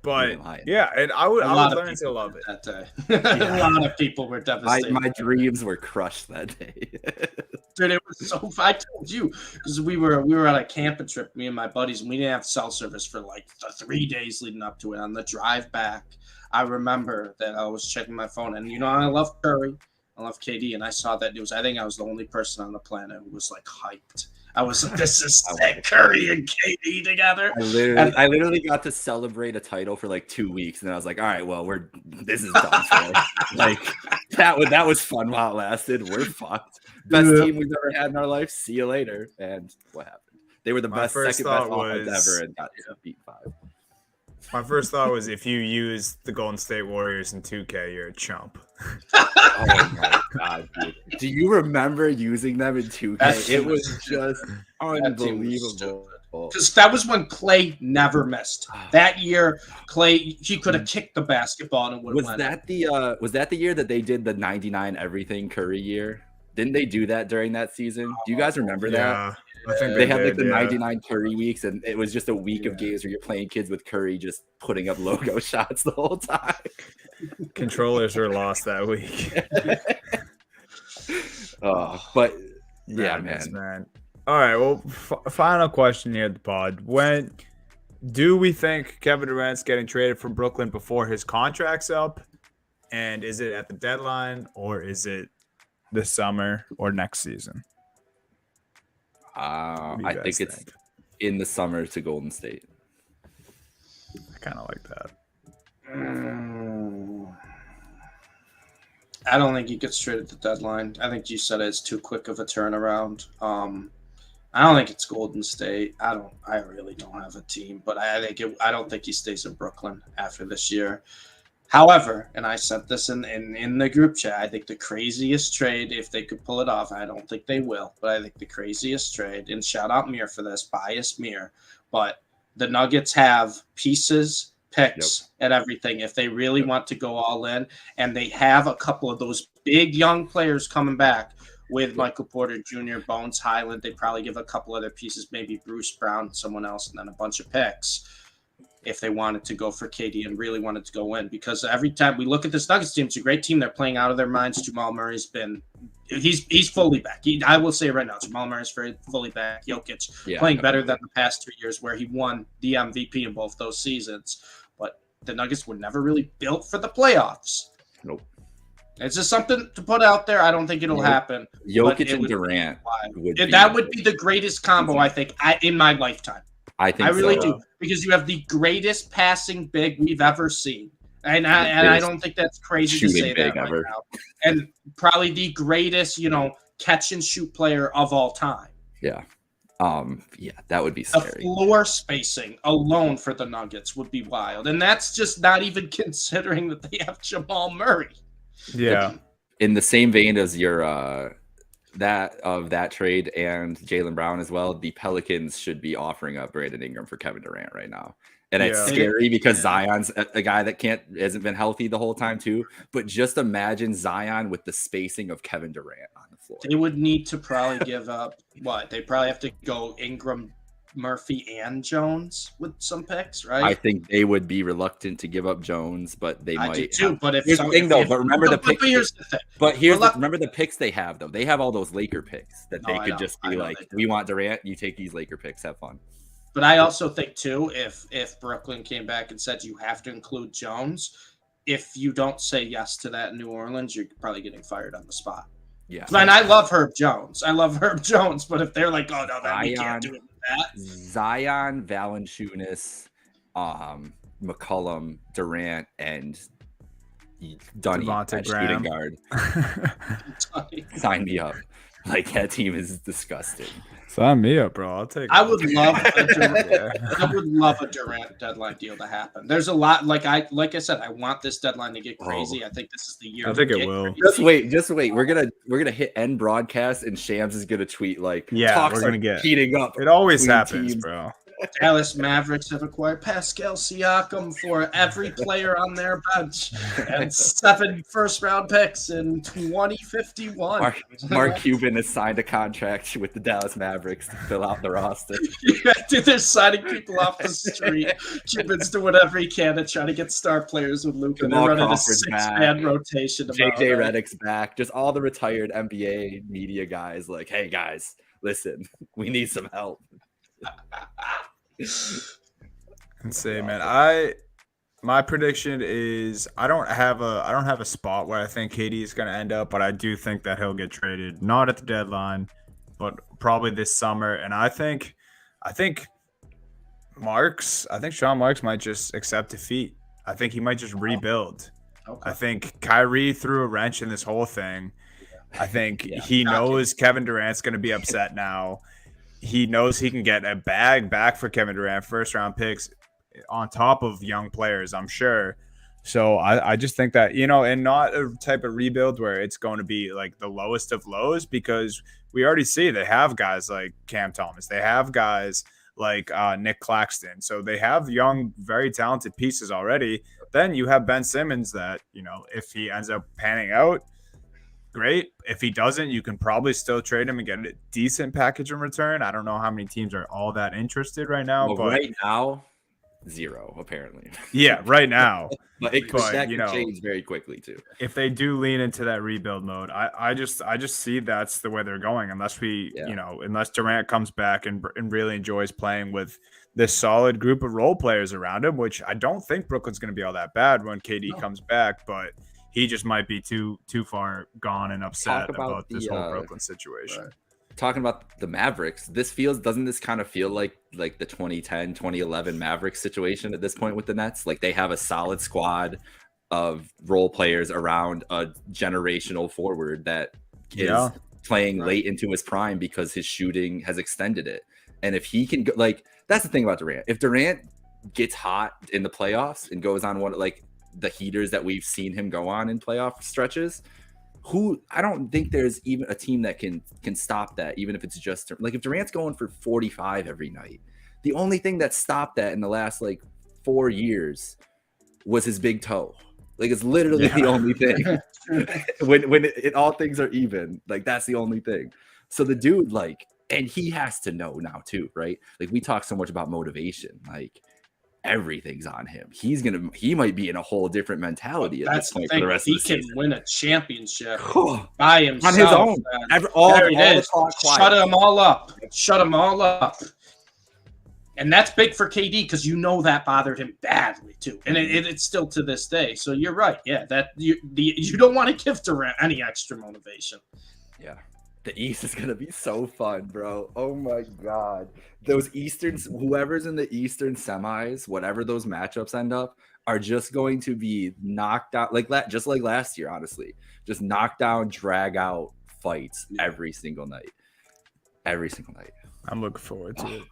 [SPEAKER 1] But yeah, and I would learn to love it
[SPEAKER 2] that day. A lot of people were devastated.
[SPEAKER 4] My dreams were crushed that day.
[SPEAKER 2] Dude, it was so. I told you because we were on a camping trip, me and my buddies, and we didn't have cell service for like the 3 days leading up to it. On the drive back, I remember that I was checking my phone, and I love Curry, I love KD, and I saw that news. I think I was the only person on the planet who was like hyped. I was like, this is sick, Curry and KD together.
[SPEAKER 4] I literally got to celebrate a title for like 2 weeks, and I was like, all right, well, this is done for. Like that was fun while it lasted. We're fucked. Best team we've ever had in our life. See you later. And what happened? They were the second best offense ever, and got beat 5.
[SPEAKER 1] My first thought was, if you use the Golden State Warriors in 2K, you're a chump.
[SPEAKER 4] Oh my god, dude. Do you remember using them in 2K? It was just unbelievable.
[SPEAKER 2] Because that was when Clay never missed. That year, Clay, he could have kicked the basketball and it would have went.
[SPEAKER 4] Was that the year that they did the 99 everything Curry year? Didn't they do that during that season? Do you guys remember that?
[SPEAKER 1] I think
[SPEAKER 4] they had like the 99 Curry weeks, and it was just a week of games where you're playing kids with Curry just putting up logo shots the whole time.
[SPEAKER 1] Controllers were lost that week.
[SPEAKER 4] But yeah, man.
[SPEAKER 1] All right, well, final question here at the pod. When do we think Kevin Durant's getting traded from Brooklyn before his contract's up? And is it at the deadline, or is it this summer or next season?
[SPEAKER 4] I think it's in the summer to Golden State.
[SPEAKER 1] I kind of like that.
[SPEAKER 2] I don't think he gets traded at the deadline. I think you said it's too quick of a turnaround. I don't think it's Golden State. I really don't have a team, but I don't think he stays in Brooklyn after this year. However, and I sent this in the group chat, I think the craziest trade, if they could pull it off, I don't think they will, but I think the craziest trade, and shout out Mir for this, biased Mir, but the Nuggets have pieces, picks, and everything if they really want to go all in, and they have a couple of those big young players coming back with Michael Porter Jr., Bones Highland. They probably give a couple other pieces, maybe Bruce Brown, someone else, and then a bunch of picks if they wanted to go for KD and really wanted to go in. Because every time we look at this Nuggets team, it's a great team. They're playing out of their minds. Jamal Murray's he's fully back. I will say right now, Jamal Murray's fully back. Jokic playing better than the past 2 years where he won the MVP in both those seasons. But the Nuggets were never really built for the playoffs.
[SPEAKER 4] Nope.
[SPEAKER 2] It's just something to put out there. I don't think it'll happen.
[SPEAKER 4] Jokic and Durant
[SPEAKER 2] would be the greatest combo, I think, in my lifetime.
[SPEAKER 4] I
[SPEAKER 2] really do, because you have the greatest passing big we've ever seen, and I don't think that's crazy to say that right now. And probably the greatest, catch and shoot player of all time.
[SPEAKER 4] Yeah, that would be scary.
[SPEAKER 2] The floor spacing alone for the Nuggets would be wild, and that's just not even considering that they have Jamal Murray.
[SPEAKER 1] Yeah,
[SPEAKER 4] in the same vein as your that trade and Jaylen Brown as well, the Pelicans should be offering up Brandon Ingram for Kevin Durant right now. And it's scary because Zion's a guy that hasn't been healthy the whole time too. But just imagine Zion with the spacing of Kevin Durant on the floor.
[SPEAKER 2] They would need to probably give up what? They probably have to go Ingram, Murphy, and Jones with some picks, right?
[SPEAKER 4] I think they would be reluctant to give up Jones, but they might.
[SPEAKER 2] I do too. But
[SPEAKER 4] here's the thing, though. But remember the picks. Remember the picks they have, though. They have all those Laker picks that they could just be like, "We want Durant. You take these Laker picks. Have fun."
[SPEAKER 2] But I also think too, if Brooklyn came back and said you have to include Jones, if you don't say yes to that in New Orleans, you're probably getting fired on the spot.
[SPEAKER 4] Yeah.
[SPEAKER 2] And I love Herb Jones. But if they're like, oh no, we can't do it with that.
[SPEAKER 4] Zion, Valanciunas, McCollum, Durant, and Dunny at shooting guard. Sign me up. Like, that team is disgusting.
[SPEAKER 1] Sign me up, bro. I'll take it.
[SPEAKER 2] I would love a Durant deadline deal to happen. There's a lot, like I said, I want this deadline to get crazy. I think this is the year.
[SPEAKER 1] I think it will.
[SPEAKER 2] Crazy.
[SPEAKER 4] Just wait. We're gonna hit end broadcast, and Shams is gonna tweet like,
[SPEAKER 1] talks we're gonna get
[SPEAKER 4] heating up.
[SPEAKER 1] It always happens, teams. Bro.
[SPEAKER 2] Dallas Mavericks have acquired Pascal Siakam for every player on their bench and 7 first-round picks in 2051.
[SPEAKER 4] Mark Cuban has signed a contract with the Dallas Mavericks to fill out the roster.
[SPEAKER 2] Yeah, dude, they're signing people off the street. Cuban's doing whatever he can to try to get star players with Luka. They're running a 6-man rotation.
[SPEAKER 4] JJ Redick's back. Just all the retired NBA media guys like, hey, guys, listen, we need some help.
[SPEAKER 1] Insane, man. My prediction is I don't have a spot where I think KD is going to end up, but I do think that he'll get traded, not at the deadline, but probably this summer. And I think Sean Marks might just accept defeat. I think he might just rebuild. Okay. I think Kyrie threw a wrench in this whole thing. I think he knows Kevin Durant's going to be upset now. He knows he can get a bag back for Kevin Durant, first-round picks on top of young players, I'm sure. So I just think that, and not a type of rebuild where it's going to be like the lowest of lows, because we already see they have guys like Cam Thomas. They have guys like Nick Claxton. So they have young, very talented pieces already. Then you have Ben Simmons that, if he ends up panning out, great. If he doesn't, you can probably still trade him and get a decent package in return. I don't know how many teams are all that interested right now.
[SPEAKER 4] Well,
[SPEAKER 1] but
[SPEAKER 4] right now, 0, apparently.
[SPEAKER 1] Yeah, right now.
[SPEAKER 4] That can change very quickly, too.
[SPEAKER 1] If they do lean into that rebuild mode, I just see that's the way they're going, unless unless Durant comes back and really enjoys playing with this solid group of role players around him, which I don't think Brooklyn's going to be all that bad when KD comes back, but he just might be too far gone and upset about this whole Brooklyn situation.
[SPEAKER 4] Right. Talking about the Mavericks, doesn't this kind of feel like the 2010, 2011 Mavericks situation at this point with the Nets? Like, they have a solid squad of role players around a generational forward that is playing late into his prime because his shooting has extended it. And if he can that's the thing about Durant. If Durant gets hot in the playoffs and goes on one the heaters that we've seen him go on in playoff stretches, I don't think there's even a team that can stop that, even if it's just if Durant's going for 45 every night. The only thing that stopped that in the last 4 years was his big toe. It's literally the only thing. when all things are even, that's the only thing. So the dude and he has to know now too, right? We talk so much about motivation, everything's on him. He might be in a whole different mentality at this point for the rest of the season.
[SPEAKER 2] He can win a championship by himself.
[SPEAKER 4] On his own.
[SPEAKER 2] Shut them all up. And that's big for KD, because that bothered him badly too. And it's still to this day. So you're right. Yeah, that you don't want to give Durant any extra motivation.
[SPEAKER 4] Yeah. The East is going to be so fun, bro. Oh, my God. Those whoever's in the Eastern semis, whatever those matchups end up, are just going to be knocked out, just like last year, honestly. Just knock down, drag out fights every single night. Every single night.
[SPEAKER 1] I'm looking forward to it.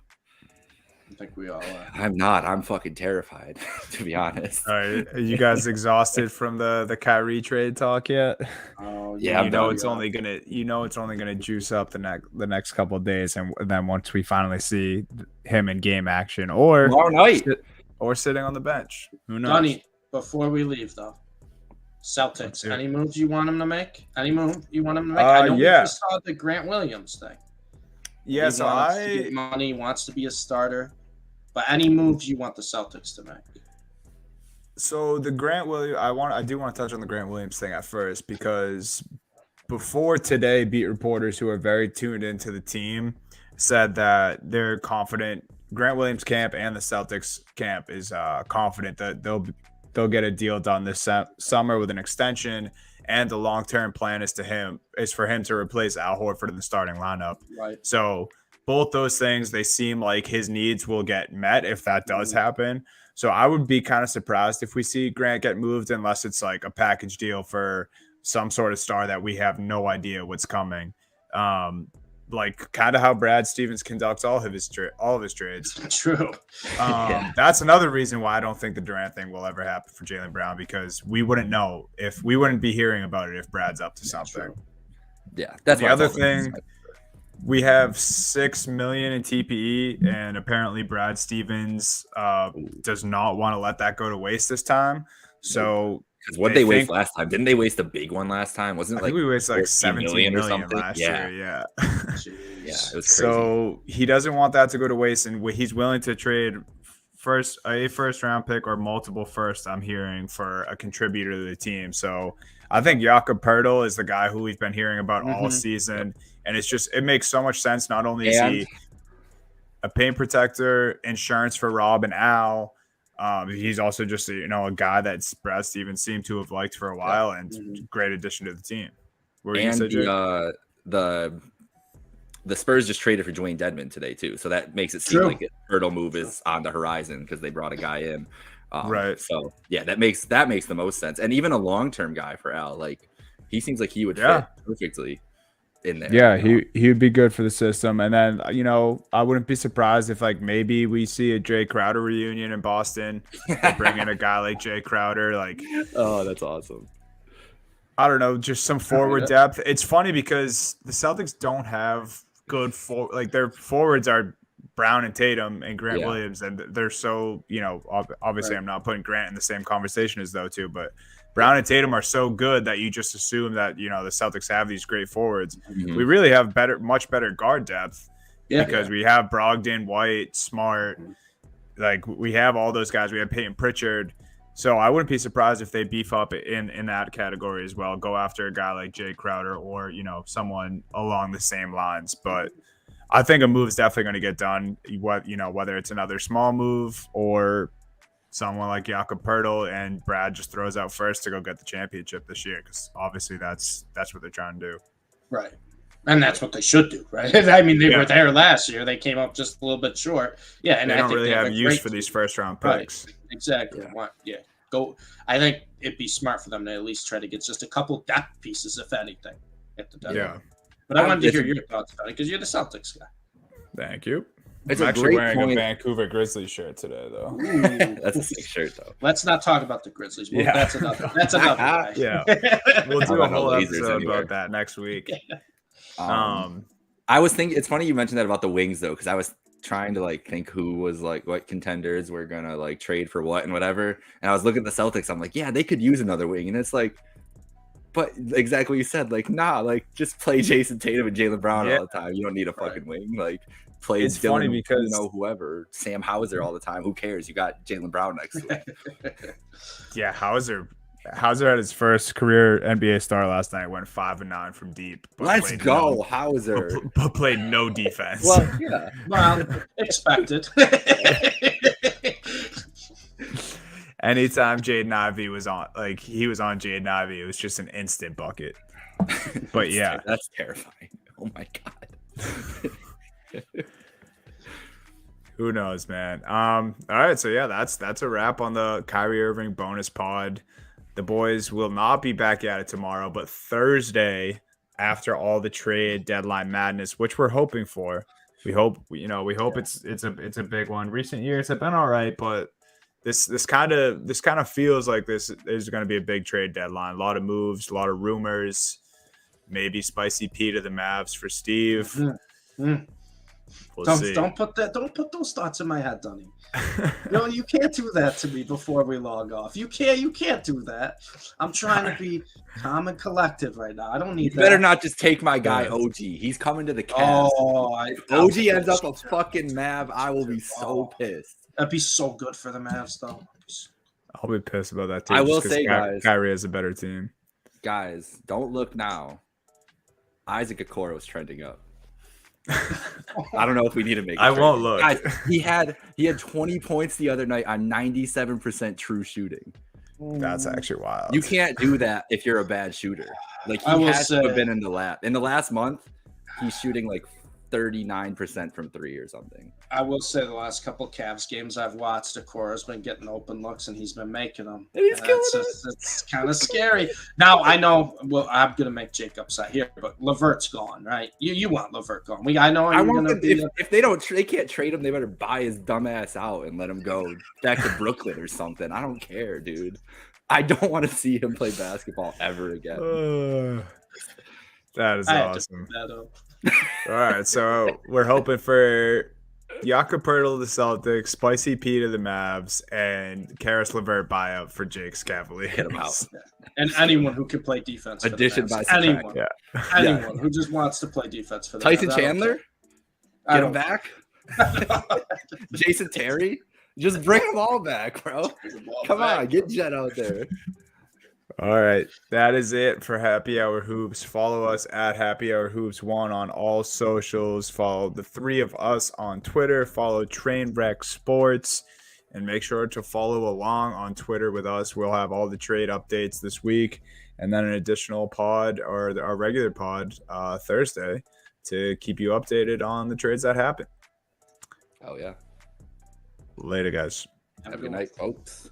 [SPEAKER 2] I think we all are.
[SPEAKER 4] I'm not. I'm fucking terrified, to be honest.
[SPEAKER 1] All right. Are you guys exhausted from the Kyrie trade talk yet?
[SPEAKER 2] Oh,
[SPEAKER 1] yeah. It's only gonna juice up the next couple of days, and then once we finally see him in game action, or
[SPEAKER 4] tomorrow night,
[SPEAKER 1] or sitting on the bench. Who knows?
[SPEAKER 2] Dunny, before we leave though, Celtics. Any moves you want him to make? Any move you want him to make? I know we just saw the Grant Williams thing.
[SPEAKER 1] Yeah,
[SPEAKER 2] he
[SPEAKER 1] so
[SPEAKER 2] wants to get money, wants to be a starter. But any moves you want the Celtics to make?
[SPEAKER 1] So the Grant Williams, I do want to touch on the Grant Williams thing at first, because before today, beat reporters who are very tuned into the team said that they're confident. Grant Williams camp and the Celtics camp is confident that they'll get a deal done this summer with an extension, and the long-term plan is for him to replace Al Horford in the starting lineup.
[SPEAKER 2] Right.
[SPEAKER 1] So both those things, they seem like his needs will get met if that does happen. So I would be kind of surprised if we see Grant get moved, unless it's like a package deal for some sort of star that we have no idea what's coming. Like kind of how Brad Stevens conducts all of his trades.
[SPEAKER 2] True.
[SPEAKER 1] That's another reason why I don't think the Durant thing will ever happen for Jaylen Brown, because we wouldn't be hearing about it if Brad's up to something.
[SPEAKER 2] True.
[SPEAKER 4] Yeah, that's
[SPEAKER 1] the other thing. We have $6 million in TPE, and apparently Brad Stevens does not want to let that go to waste this time. So,
[SPEAKER 4] because what they waste last time, didn't they waste a big one last time? Wasn't it
[SPEAKER 1] I think we wasted like 17 million
[SPEAKER 4] or something
[SPEAKER 1] last year? Yeah.
[SPEAKER 4] Yeah, it was crazy.
[SPEAKER 1] So he doesn't want that to go to waste, and he's willing to trade a first round pick or multiple first, I'm hearing, for a contributor to the team. So I think Jakob Poeltl is the guy who we've been hearing about all season. And it makes so much sense. Not only is he a paint protector, insurance for Rob and Al, he's also just a guy that Brad Stevens seemed to have liked for a while, and great addition to the team. What were you gonna say, Jake?
[SPEAKER 4] The Spurs just traded for Dwayne Dedmon today too, so that makes it seem like a Poeltl move is on the horizon because they brought a guy in.
[SPEAKER 1] Right.
[SPEAKER 4] So yeah, that makes the most sense, and even a long-term guy for Al. Like he seems like he would fit perfectly in there.
[SPEAKER 1] Yeah, he would be good for the system. And then, I wouldn't be surprised if maybe we see a Jay Crowder reunion in Boston. They bring in a guy like Jay Crowder.
[SPEAKER 4] Oh, that's awesome.
[SPEAKER 1] I don't know, just some forward depth. It's funny because the Celtics don't have good their forwards are Brown and Tatum and Grant Williams, and they're so, obviously I'm not putting Grant in the same conversation as those two, but Brown and Tatum are so good that you just assume that, the Celtics have these great forwards.
[SPEAKER 4] Mm-hmm.
[SPEAKER 1] We really have much better guard depth because we have Brogdon, White, Smart. We have all those guys. We have Peyton Pritchard. So I wouldn't be surprised if they beef up in that category as well. Go after a guy like Jay Crowder or, someone along the same lines. But I think a move is definitely going to get done. Whether it's another small move or someone like Jakob Poeltl, and Brad just throws out first to go get the championship this year, because obviously that's what they're trying to do.
[SPEAKER 2] Right. And that's what they should do, right? I mean, they were there last year. They came up just a little bit short. Yeah, and
[SPEAKER 1] they don't really have use for these first-round picks.
[SPEAKER 2] Right. Exactly. Go. I think it'd be smart for them to at least try to get just a couple depth pieces, if anything, at the deadline. Yeah. But I wanted to hear your thoughts on it because you're the Celtics guy.
[SPEAKER 1] Thank you.
[SPEAKER 4] It's
[SPEAKER 1] I'm actually wearing a Vancouver Grizzlies shirt today, though.
[SPEAKER 2] Ooh,
[SPEAKER 4] that's a sick shirt, though.
[SPEAKER 2] Let's not talk about the Grizzlies. That's another. That's another guy.
[SPEAKER 1] Yeah, we'll do a whole episode about that next week.
[SPEAKER 4] I was thinking. It's funny you mentioned that about the wings, though, because I was trying to think who was what contenders were gonna trade for what and whatever. And I was looking at the Celtics. I'm like, yeah, they could use another wing, and it's but exactly what you said. Just play Jason Tatum and Jaylen Brown all the time. You don't need a fucking wing. Play
[SPEAKER 1] it's funny because
[SPEAKER 4] whoever Sam Hauser all the time. Who cares? You got Jaylen Brown next to him.
[SPEAKER 1] Yeah, Hauser had his first career NBA star last night. Went 5-9 from deep.
[SPEAKER 4] Let's go, Hauser.
[SPEAKER 1] But played no defense.
[SPEAKER 2] Well, yeah. Well, expected.
[SPEAKER 1] Anytime Jaden Ivey was on, he was on Jaden Ivey, it was just an instant bucket. But yeah,
[SPEAKER 4] that's terrifying. Oh my god.
[SPEAKER 1] Who knows, man? All right, so yeah, that's a wrap on the Kyrie Irving bonus pod. The boys will not be back at it tomorrow, but Thursday, after all the trade deadline madness, which we're hoping for. We hope it's a big one. Recent years have been all right, but this kind of feels like this is going to be a big trade deadline. A lot of moves, a lot of rumors. Maybe Spicy P to the Mavs for Steve.
[SPEAKER 2] Don't put those thoughts in my head, Dunny. No, you can't do that to me before we log off. You can't do that. I'm trying to be calm and collective right now. I don't need
[SPEAKER 4] You
[SPEAKER 2] that.
[SPEAKER 4] better not just take my guy OG. He's coming to the Cavs. If OG ends up a fucking Mav, I will be so pissed.
[SPEAKER 2] That'd be so good for the Mavs, though.
[SPEAKER 1] I'll be pissed about that too.
[SPEAKER 4] I will say, guys,
[SPEAKER 1] Kyrie is a better team.
[SPEAKER 4] Guys, don't look now. Isaac Okoro's trending up. I don't know if we need to make.
[SPEAKER 1] I won't look.
[SPEAKER 4] Guys, he had 20 points the other night on 97% true shooting.
[SPEAKER 1] That's actually wild.
[SPEAKER 4] You can't do that if you're a bad shooter. Like he has to have been in the lab. In the last month, he's shooting like 39% from 3 or something.
[SPEAKER 2] I will say the last couple Cavs games I've watched, Okoro's been getting open looks and he's been making them.
[SPEAKER 4] And he's killing
[SPEAKER 2] It's kind of scary. Now I know. Well, I'm gonna make Jake upset here, but LeVert's gone, right? You want LeVert gone? I know.
[SPEAKER 4] I want them, if they can't trade him, they better buy his dumb ass out and let him go back to Brooklyn or something. I don't care, dude. I don't want to see him play basketball ever again.
[SPEAKER 1] That is awesome. All right, so we're hoping for Jakob Poeltl to the Celtics, Spicy P to the Mavs, and Karis LeVert buyout for Jake's Cavaliers.
[SPEAKER 4] Get him out.
[SPEAKER 2] And anyone who can play defense.
[SPEAKER 4] Addition by
[SPEAKER 2] anyone. Yeah. Anyone who just wants to play defense for the
[SPEAKER 4] Tyson
[SPEAKER 2] Mavs.
[SPEAKER 4] Chandler? Get him back? Jason Terry? Just bring them all back, bro. Come on, get Jet out there.
[SPEAKER 1] All right, that is it for Happy Hour Hoops. Follow us at Happy Hour Hoops 1 on all socials. Follow the three of us on Twitter. Follow Trainwreck Sports, and make sure to follow along on Twitter with us. We'll have all the trade updates this week, and then an additional pod or our regular pod Thursday to keep you updated on the trades that happen.
[SPEAKER 4] Oh yeah.
[SPEAKER 1] Later, guys.
[SPEAKER 4] Have a good night, folks.